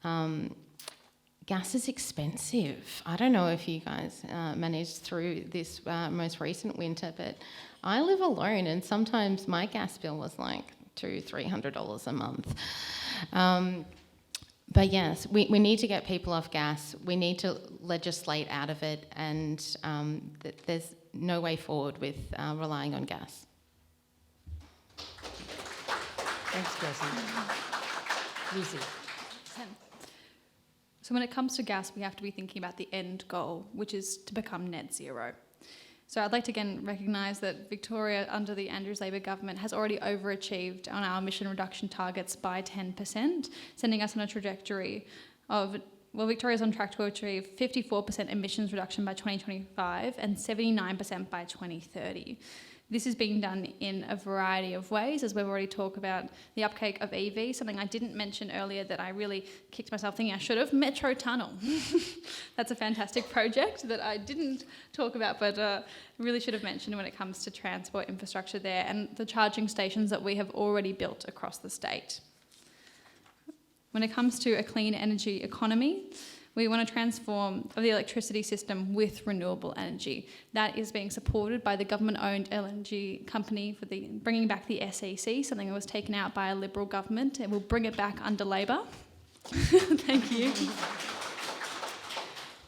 Gas is expensive. I don't know if you guys managed through this most recent winter, but I live alone and sometimes my gas bill was like $200-300 a month. But yes, we need to get people off gas. We need to legislate out of it, and there's no way forward with relying on gas. Thanks, Jessie. Lucy. So when it comes to gas, we have to be thinking about the end goal, which is to become net zero. So I'd like to again recognise that Victoria, under the Andrews Labor government, has already overachieved on our emission reduction targets by 10%, sending us on a trajectory of, well, Victoria's on track to achieve 54% emissions reduction by 2025 and 79% by 2030. This is being done in a variety of ways, as we've already talked about the uptake of EV, something I didn't mention earlier that I really kicked myself thinking I should have, Metro Tunnel. That's a fantastic project that I didn't talk about, but really should have mentioned when it comes to transport infrastructure there and the charging stations that we have already built across the state. When it comes to a clean energy economy, we want to transform the electricity system with renewable energy. That is being supported by the government-owned LNG company for bringing back the SEC, something that was taken out by a Liberal government, and we'll bring it back under Labor. Thank you.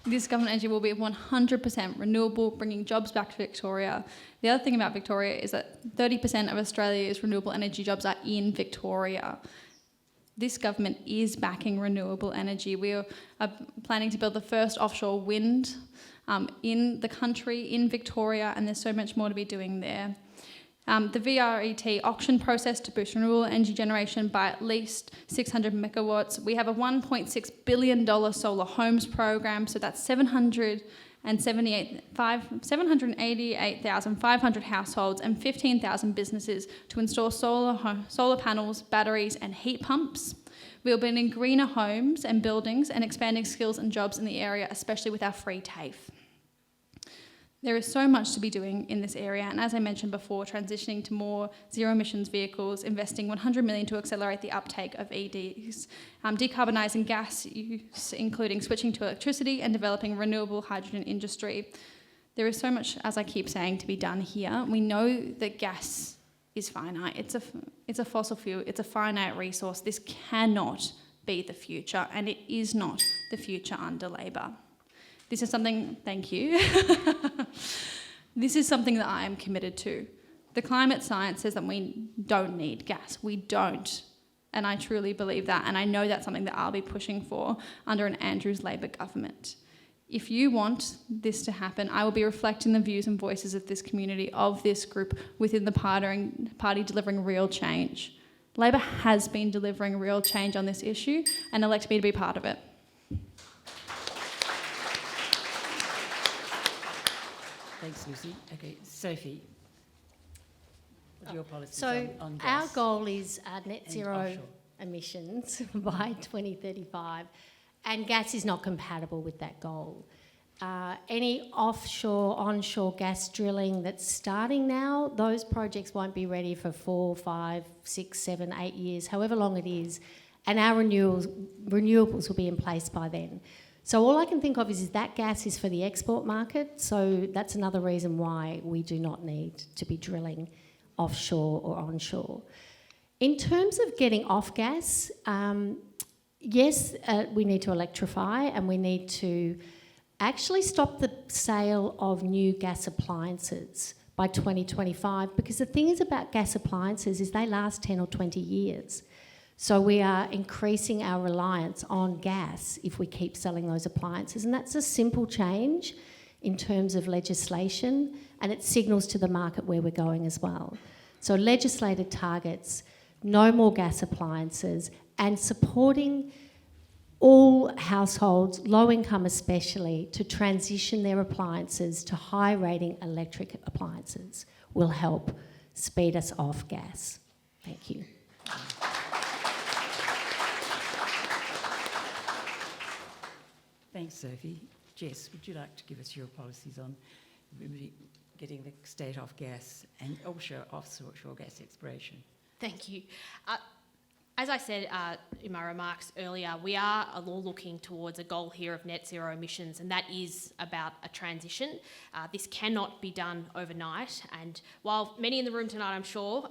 This government energy will be 100% renewable, bringing jobs back to Victoria. The other thing about Victoria is that 30% of Australia's renewable energy jobs are in Victoria. This government is backing renewable energy. We are planning to build the first offshore wind in the country, in Victoria, and there's so much more to be doing there. The VRET auction process to boost renewable energy generation by at least 600 megawatts. We have a $1.6 billion solar homes program, so that's 788,500 households and 15,000 businesses to install solar panels, batteries and heat pumps. We're building greener homes and buildings and expanding skills and jobs in the area, especially with our free TAFE. There is so much to be doing in this area, and as I mentioned before, transitioning to more zero emissions vehicles, investing $100 million to accelerate the uptake of EVs, decarbonising gas use, including switching to electricity and developing renewable hydrogen industry. There is so much, as I keep saying, to be done here. We know that gas is finite. It's a fossil fuel. It's a finite resource. This cannot be the future, and it is not the future under Labor. This is something, thank you. This is something that I am committed to. The climate science says that we don't need gas. We don't. And I truly believe that. And I know that's something that I'll be pushing for under an Andrews Labor government. If you want this to happen, I will be reflecting the views and voices of this community, of this group within the party delivering real change. Labor has been delivering real change on this issue and elect me to be part of it. Thanks, Lucy. Okay, Sophie, what are your policies So on our gas goal is net and zero offshore? emissions by 2035, and gas is not compatible with that goal. Any offshore, onshore gas drilling that's starting now, those projects won't be ready for 4, 5, 6, 7, 8 years, however long it is, and our renewables will be in place by then. So all I can think of is that gas is for the export market, so that's another reason why we do not need to be drilling offshore or onshore. In terms of getting off gas, yes, we need to electrify, and we need to actually stop the sale of new gas appliances by 2025, because the thing is about gas appliances is they last 10 or 20 years. So we are increasing our reliance on gas if we keep selling those appliances, and that's a simple change in terms of legislation, and it signals to the market where we're going as well. So legislated targets, no more gas appliances, and supporting all households, low income especially, to transition their appliances to high rating electric appliances will help speed us off gas. Thank you. Thanks, Sophie. Jess, would you like to give us your policies on getting the state off gas and offshore gas exploration? Thank you. As I said in my remarks earlier, we are all looking towards a goal here of net zero emissions, and that is about a transition. This cannot be done overnight, and while many in the room tonight, I'm sure,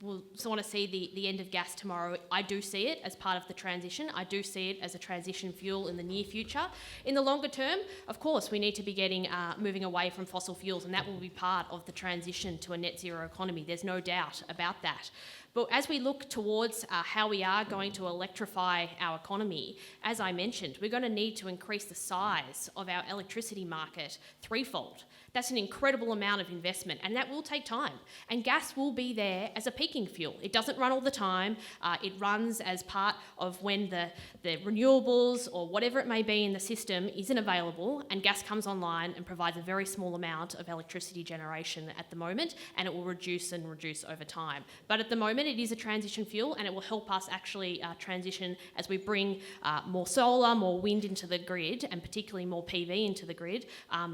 will want to see the end of gas tomorrow, I do see it as part of the transition. I do see it as a transition fuel in the near future. In the longer term, of course, we need to be moving away from fossil fuels, and that will be part of the transition to a net zero economy. There's no doubt about that. But as we look towards how we are going to electrify our economy, as I mentioned, we're going to need to increase the size of our electricity market threefold. That's an incredible amount of investment, and that will take time. And gas will be there as a peaking fuel. It doesn't run all the time. It runs as part of when the renewables or whatever it may be in the system isn't available, and gas comes online and provides a very small amount of electricity generation at the moment, and it will reduce and reduce over time. But at the moment, it is a transition fuel, and it will help us actually transition as we bring more solar, more wind into the grid, and particularly more PV into the grid.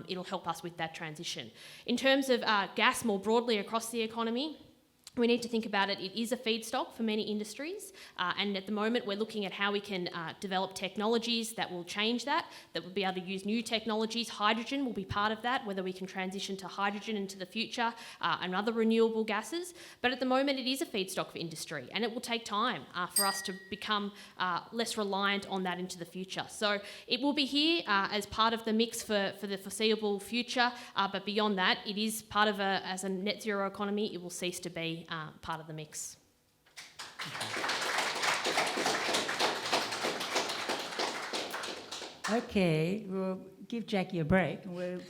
It'll help us with that transition. In terms of gas more broadly across the economy, we need to think about it. It is a feedstock for many industries, and at the moment we're looking at how we can develop technologies that will change that will be able to use new technologies. Hydrogen will be part of that, whether we can transition to hydrogen into the future and other renewable gases. But at the moment it is a feedstock for industry, and it will take time for us to become less reliant on that into the future. So it will be here as part of the mix for the foreseeable future, but beyond that, it is part of as a net zero economy, it will cease to be part of the mix. Okay, we'll give Jackie a break.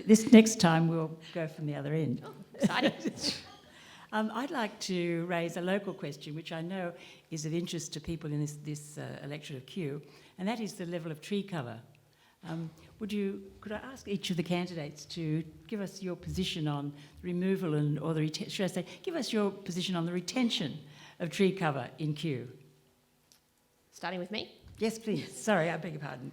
This next time we'll go from the other end. Oh, exciting. I'd like to raise a local question, which I know is of interest to people in this electorate of Kew, and that is the level of tree cover. Could I ask each of the candidates to give us your position on removal give us your position on the retention of tree cover in Kew? Starting with me? Yes, please. Sorry, I beg your pardon.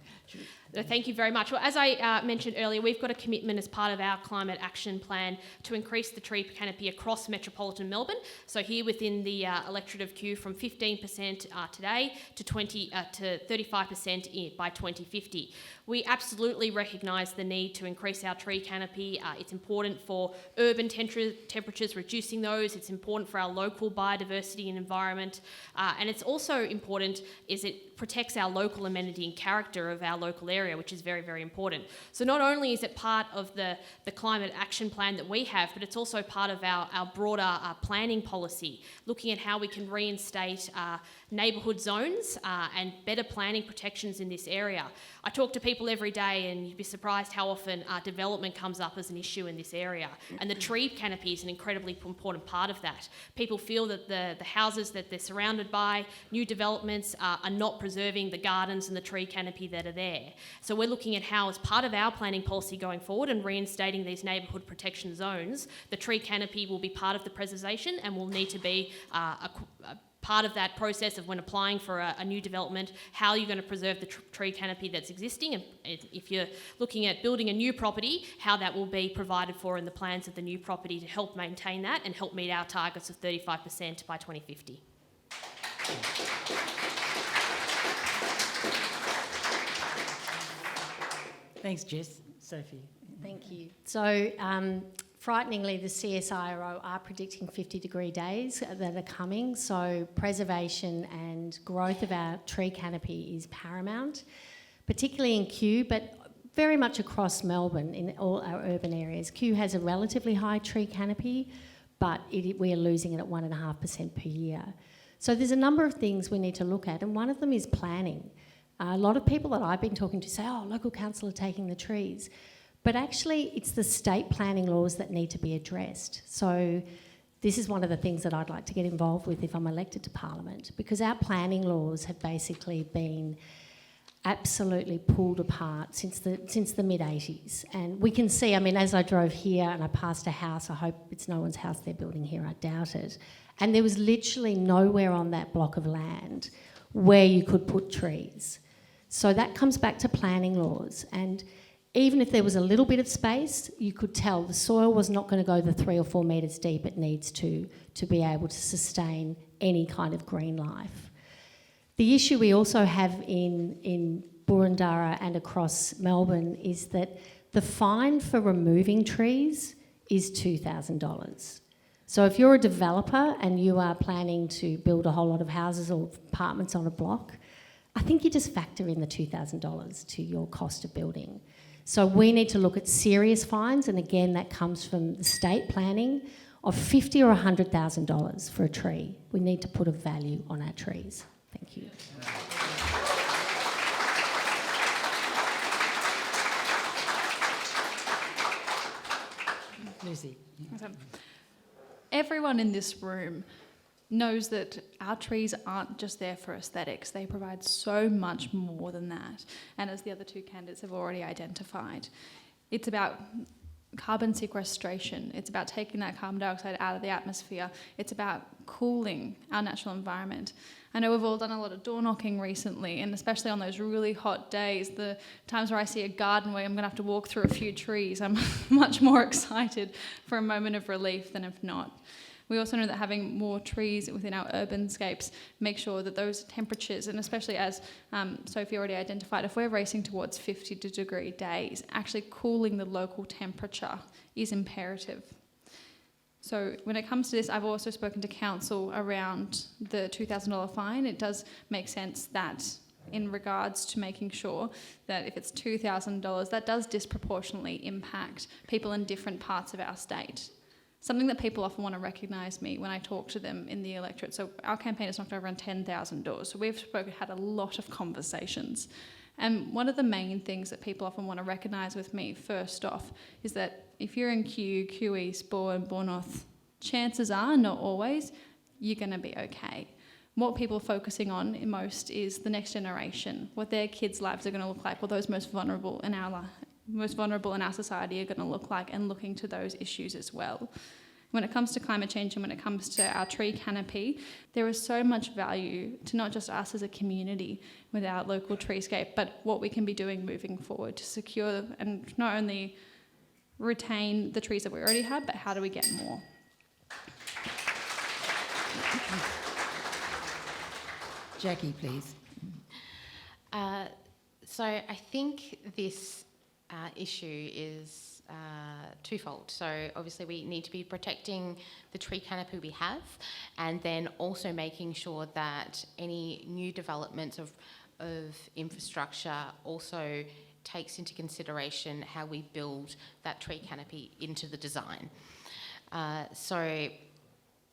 Thank you very much. Well, as I mentioned earlier, we've got a commitment as part of our climate action plan to increase the tree canopy across metropolitan Melbourne. So here within the electorate of Kew, from 15% today to 35% by 2050. We absolutely recognise the need to increase our tree canopy. It's important for urban temperatures, reducing those. It's important for our local biodiversity and environment. And it's also important is it protects our local amenity and character of our local area, which is very, very important. So not only is it part of the climate action plan that we have, but it's also part of our broader planning policy, looking at how we can reinstate neighbourhood zones and better planning protections in this area. I talk to people every day, and you'd be surprised how often development comes up as an issue in this area. And the tree canopy is an incredibly important part of that. People feel that the houses that they're surrounded by, new developments, are not preserving the gardens and the tree canopy that are there. So we're looking at how, as part of our planning policy going forward and reinstating these neighbourhood protection zones, the tree canopy will be part of the preservation and will need to be a part of that process of when applying for a new development, how you're going to preserve the tree canopy that's existing, and if you're looking at building a new property, how that will be provided for in the plans of the new property to help maintain that and help meet our targets of 35% by 2050. Thanks, Jess. Sophie. Thank you. So, frighteningly, the CSIRO are predicting 50-degree days that are coming, so preservation and growth of our tree canopy is paramount, particularly in Kew, but very much across Melbourne in all our urban areas. Kew has a relatively high tree canopy, but we are losing it at 1.5% per year. So there's a number of things we need to look at, and one of them is planning. A lot of people that I've been talking to say, oh, local council are taking the trees. But actually, it's the state planning laws that need to be addressed. So this is one of the things that I'd like to get involved with if I'm elected to Parliament, because our planning laws have basically been absolutely pulled apart since the mid-80s. And we can see, I mean, as I drove here and I passed a house, I hope it's no one's house they're building here, I doubt it, and there was literally nowhere on that block of land where you could put trees. So that comes back to planning laws. And even if there was a little bit of space, you could tell the soil was not going to go the 3 or 4 metres deep it needs to be able to sustain any kind of green life. The issue we also have in Boroondara and across Melbourne is that the fine for removing trees is $2,000. So if you're a developer and you are planning to build a whole lot of houses or apartments on a block, I think you just factor in the $2,000 to your cost of building. So we need to look at serious fines, and again, that comes from the state planning of $50,000 or $100,000 for a tree. We need to put a value on our trees. Thank you. Lucy. Everyone in this room knows that our trees aren't just there for aesthetics. They provide so much more than that. And as the other two candidates have already identified, it's about carbon sequestration. It's about taking that carbon dioxide out of the atmosphere. It's about cooling our natural environment. I know we've all done a lot of door knocking recently, and especially on those really hot days, the times where I see a garden where I'm going to have to walk through a few trees, I'm much more excited for a moment of relief than if not. We also know that having more trees within our urbanscapes make sure that those temperatures, and especially as Sophie already identified, if we're racing towards 50-degree days, actually cooling the local temperature is imperative. So when it comes to this, I've also spoken to council around the $2,000 fine. It does make sense that in regards to making sure that if it's $2,000, that does disproportionately impact people in different parts of our state. Something that people often want to recognise me when I talk to them in the electorate. So our campaign has knocked over around 10,000 doors. So we've had a lot of conversations. And one of the main things that people often want to recognise with me, first off, is that if you're in Kew, Kew East, Bour and Bour North, chances are, not always, you're going to be okay. What people are focusing on most is the next generation, what their kids' lives are going to look like, what those most vulnerable in our society are going to look like, and looking to those issues as well. when it comes to climate change and when it comes to our tree canopy, there is so much value to not just us as a community with our local treescape, but what we can be doing moving forward to secure and not only retain the trees that we already have, but how do we get more? Jackie, please. So I think this issue is twofold. So obviously we need to be protecting the tree canopy we have, and then also making sure that any new developments of infrastructure also takes into consideration how we build that tree canopy into the design. So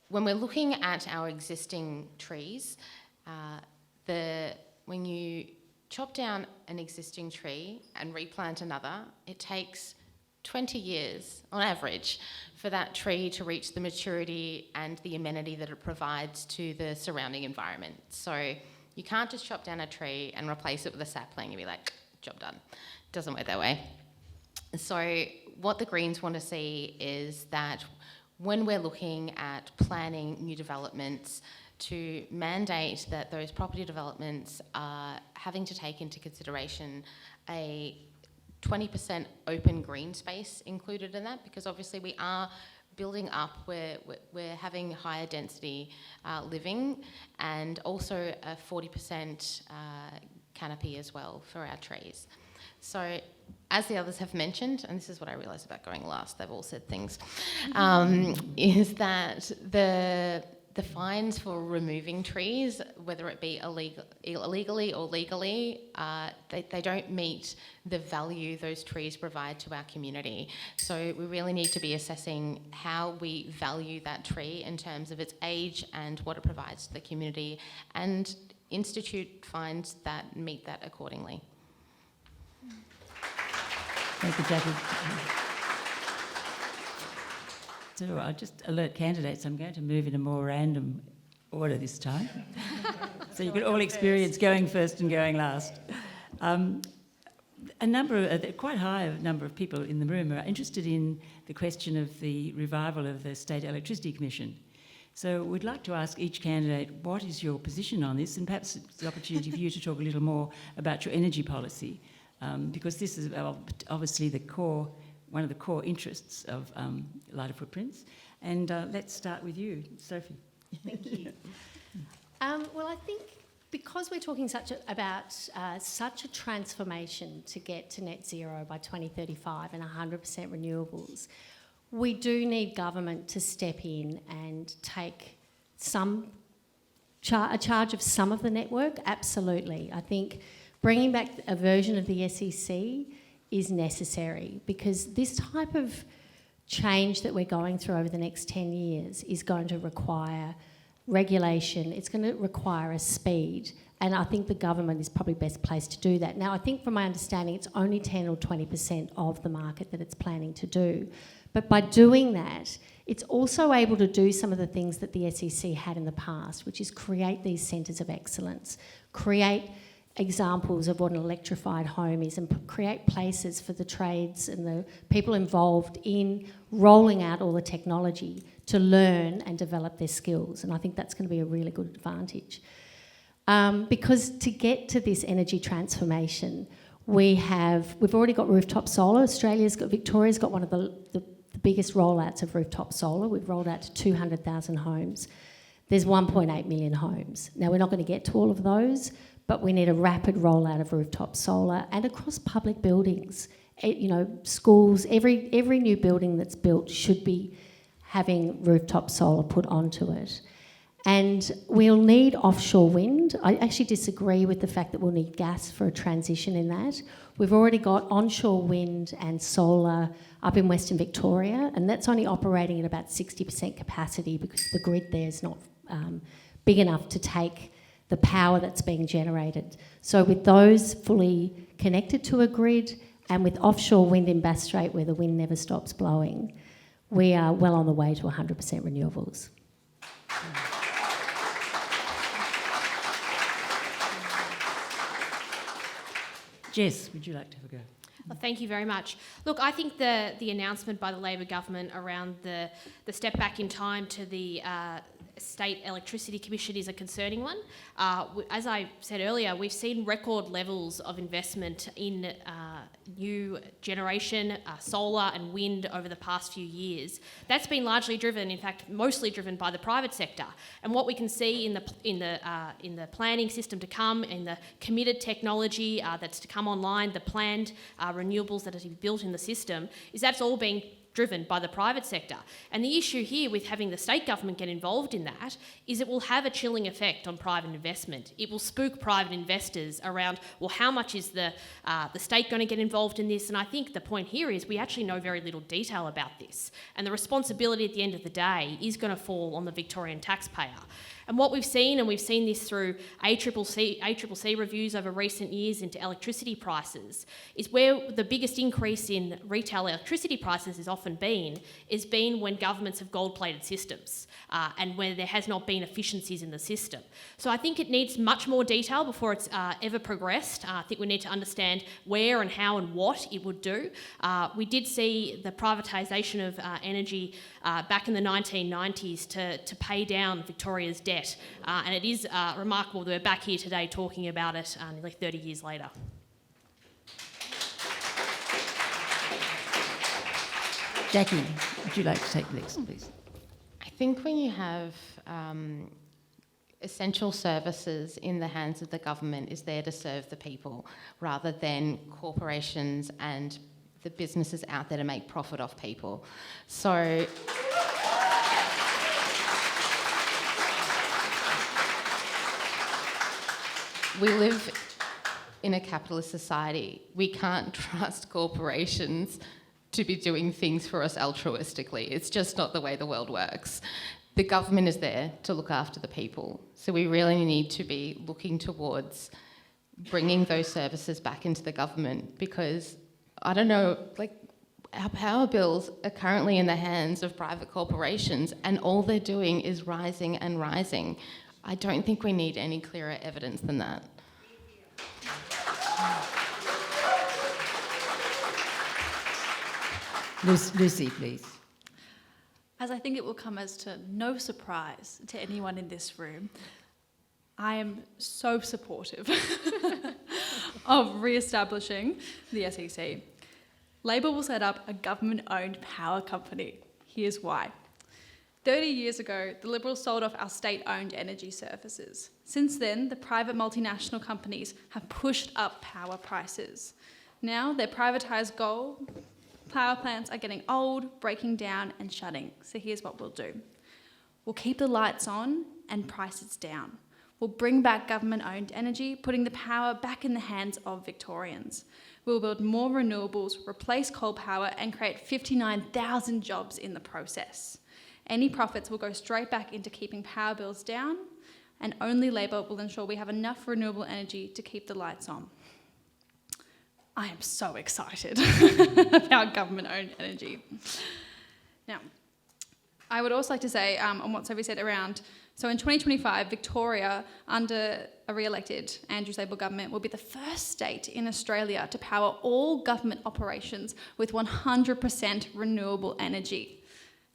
when we're looking at our existing trees, when you chop down an existing tree and replant another, it takes 20 years on average for that tree to reach the maturity and the amenity that it provides to the surrounding environment. So you can't just chop down a tree and replace it with a sapling and be like, job done. It doesn't work that way. So what the Greens want to see is that when we're looking at planning new developments, to mandate that those property developments are having to take into consideration a 20% open green space included in that, because obviously we are building up, we're having higher density living, and also a 40% canopy as well for our trees. So as the others have mentioned, and this is what I realise about going last, they've all said things, is that the fines for removing trees, whether it be illegally or legally, they don't meet the value those trees provide to our community. So we really need to be assessing how we value that tree in terms of its age and what it provides to the community, and institute fines that meet that accordingly. Thank you, Jackie. So I'll just alert candidates, I'm going to move in a more random order this time. So you can all experience going first and going last. Quite high number of people in the room are interested in the question of the revival of the State Electricity Commission. So we'd like to ask each candidate, what is your position on this? And perhaps it's the opportunity for you to talk a little more about your energy policy, because this is obviously one of the core interests of Lighter Footprints. And let's start with you, Sophie. Thank you. Well, I think because we're talking about such a transformation to get to net zero by 2035 and 100% renewables, we do need government to step in and take a charge of some of the network. Absolutely. I think bringing back a version of the SEC is necessary, because this type of change that we're going through over the next 10 years is going to require regulation, it's going to require a speed, and I think the government is probably best placed to do that. Now, I think from my understanding, it's only 10 or 20% of the market that it's planning to do. But by doing that, it's also able to do some of the things that the SEC had in the past, which is create these centres of excellence, create examples of what an electrified home is, and create places for the trades and the people involved in rolling out all the technology to learn and develop their skills. And I think that's going to be a really good advantage. Because to get to this energy transformation, we've already got rooftop solar. Victoria's got one of the biggest rollouts of rooftop solar. We've rolled out to 200,000 homes. There's 1.8 million homes. Now, we're not going to get to all of those, but we need a rapid rollout of rooftop solar and across public buildings. Schools, every new building that's built should be having rooftop solar put onto it. And we'll need offshore wind. I actually disagree with the fact that we'll need gas for a transition in that. We've already got onshore wind and solar up in Western Victoria, and that's only operating at about 60% capacity because the grid there is not big enough to take the power that's being generated. So with those fully connected to a grid, and with offshore wind in Bass Strait where the wind never stops blowing, we are well on the way to 100% renewables. Jess, would you like to have a go? Well, thank you very much. Look, I think the announcement by the Labor government around the step back in time to the State Electricity Commission is a concerning one. As I said earlier, we've seen record levels of investment in new generation, solar and wind over the past few years. That's been largely driven, in fact, mostly driven by the private sector. And what we can see in the planning system to come, in the committed technology that's to come online, the planned renewables that are to be built in the system, is that's all being driven by the private sector. And the issue here with having the state government get involved in that is it will have a chilling effect on private investment. It will spook private investors around, well, how much is the state going to get involved in this? And I think the point here is we actually know very little detail about this. And the responsibility at the end of the day is going to fall on the Victorian taxpayer. And what we've seen, and we've seen this through ACCC reviews over recent years into electricity prices, is where the biggest increase in retail electricity prices has often been when governments have gold-plated systems and where there has not been efficiencies in the system. So I think it needs much more detail before it's ever progressed. I think we need to understand where and how and what it would do. We did see the privatisation of energy back in the 1990s to pay down Victoria's debt. And it is remarkable that we're back here today talking about it nearly 30 years later. Jackie, would you like to take the next, please? I think when you have essential services in the hands of the government is there to serve the people rather than corporations and the businesses out there to make profit off people. So we live in a capitalist society. We can't trust corporations to be doing things for us altruistically. It's just not the way the world works. The government is there to look after the people. So we really need to be looking towards bringing those services back into the government because, I don't know, like our power bills are currently in the hands of private corporations and all they're doing is rising and rising. I don't think we need any clearer evidence than that. Lucy, please. As I think it will come as to no surprise to anyone in this room, I am so supportive of re-establishing the SEC. Labor will set up a government-owned power company. Here's why. 30 years ago, the Liberals sold off our state-owned energy services. Since then, the private multinational companies have pushed up power prices. Now, their privatised gold power plants are getting old, breaking down and shutting. So here's what we'll do. We'll keep the lights on and prices down. We'll bring back government-owned energy, putting the power back in the hands of Victorians. We'll build more renewables, replace coal power and create 59,000 jobs in the process. Any profits will go straight back into keeping power bills down, and only Labor will ensure we have enough renewable energy to keep the lights on. I am so excited about government-owned energy. Now, I would also like to say on what Sophie said around, so in 2025, Victoria, under a re-elected Andrews Labor government, will be the first state in Australia to power all government operations with 100% renewable energy.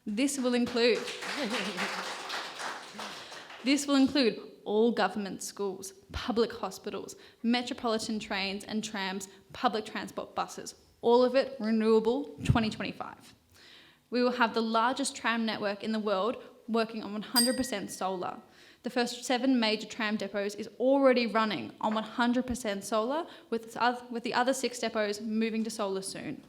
This will include all government schools, public hospitals, metropolitan trains and trams, public transport buses, all of it renewable 2025. We will have the largest tram network in the world working on 100% solar. The first 7 major tram depots is already running on 100% solar, with the other 6 depots moving to solar soon.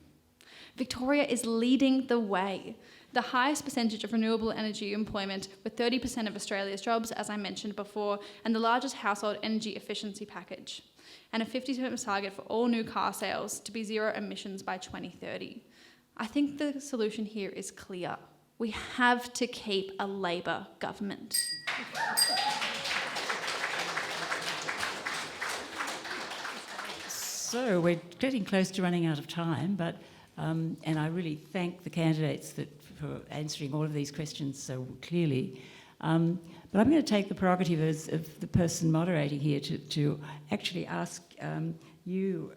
Victoria is leading the way. The highest percentage of renewable energy employment, with 30% of Australia's jobs, as I mentioned before, and the largest household energy efficiency package, and a 50% target for all new car sales to be zero emissions by 2030. I think the solution here is clear. We have to keep a Labor government. So we're getting close to running out of time, but and I really thank the candidates for answering all of these questions so clearly. But I'm going to take the prerogative of the person moderating here to actually ask you,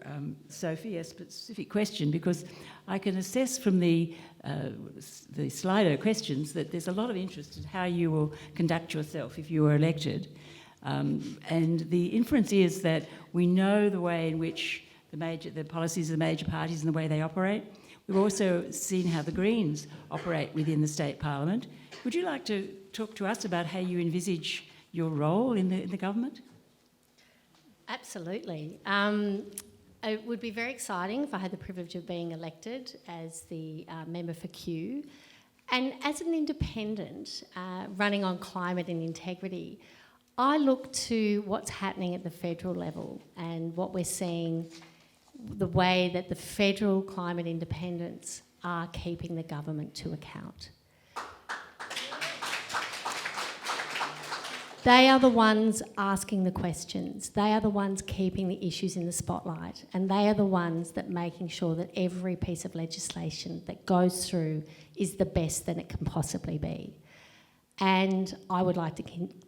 Sophie, a specific question, because I can assess from the Slido questions that there's a lot of interest in how you will conduct yourself if you are elected. And the inference is that we know the way in which the policies of the major parties and the way they operate. We've also seen how the Greens operate within the state parliament. Would you like to talk to us about how you envisage your role in the government? Absolutely. It would be very exciting if I had the privilege of being elected as the member for Kew. And as an independent running on climate and integrity, I look to what's happening at the federal level and what we're seeing, the way that the federal climate independents are keeping the government to account. They are the ones asking the questions. They are the ones keeping the issues in the spotlight. And they are the ones that making sure that every piece of legislation that goes through is the best that it can possibly be. And I would like to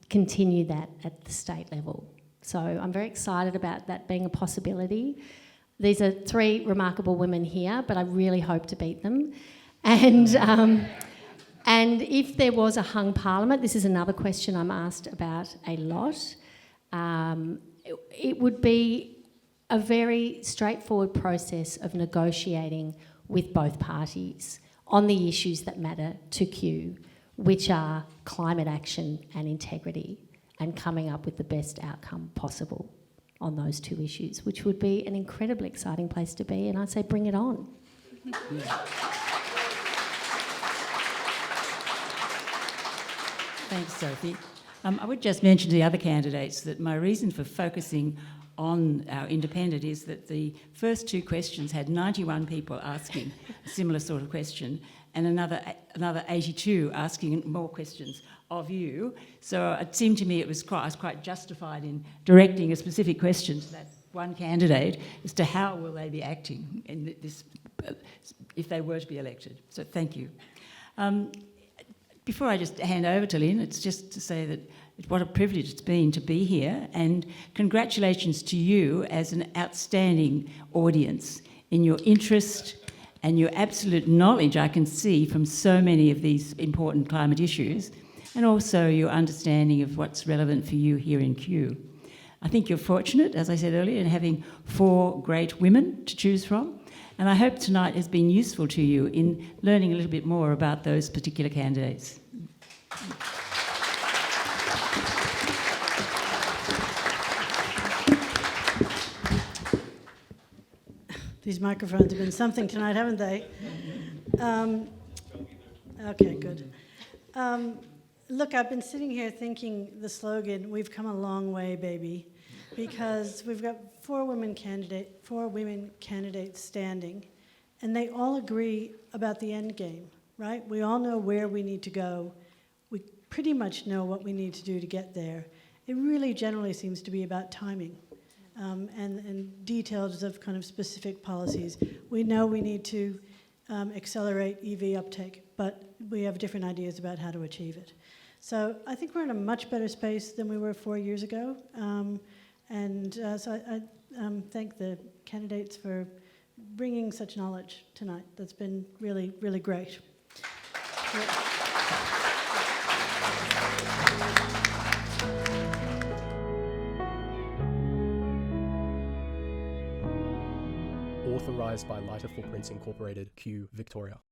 continue that at the state level. So I'm very excited about that being a possibility. These are three remarkable women here, but I really hope to beat them. And if there was a hung parliament, this is another question I'm asked about a lot, it would be a very straightforward process of negotiating with both parties on the issues that matter to Kew, which are climate action and integrity, and coming up with the best outcome possible on those two issues, which would be an incredibly exciting place to be, and I'd say bring it on. Thanks, Sophie. I would just mention to the other candidates that my reason for focusing on our independent is that the first two questions had 91 people asking a similar sort of question, and another 82 asking more questions of you. So it seemed to me I was quite justified in directing a specific question to that one candidate as to how will they be acting in this, if they were to be elected. So thank you. Before I just hand over to Lynn, it's just to say that what a privilege it's been to be here, and congratulations to you as an outstanding audience in your interest and your absolute knowledge I can see from so many of these important climate issues, and also your understanding of what's relevant for you here in Kew. I think you're fortunate, as I said earlier, in having 4 great women to choose from, and I hope tonight has been useful to you in learning a little bit more about those particular candidates. These microphones have been something tonight, haven't they? Okay, good. Look, I've been sitting here thinking the slogan, "We've come a long way, baby," because we've got 4 women candidates standing, and they all agree about the end game, right? We all know where we need to go. We pretty much know what we need to do to get there. It really generally seems to be about timing. And details of kind of specific policies. We know we need to accelerate EV uptake, but we have different ideas about how to achieve it. So I think we're in a much better space than we were 4 years ago. So I thank the candidates for bringing such knowledge tonight. That's been really, really great. Authorised by Lighter Footprints Incorporated, Kew, Victoria.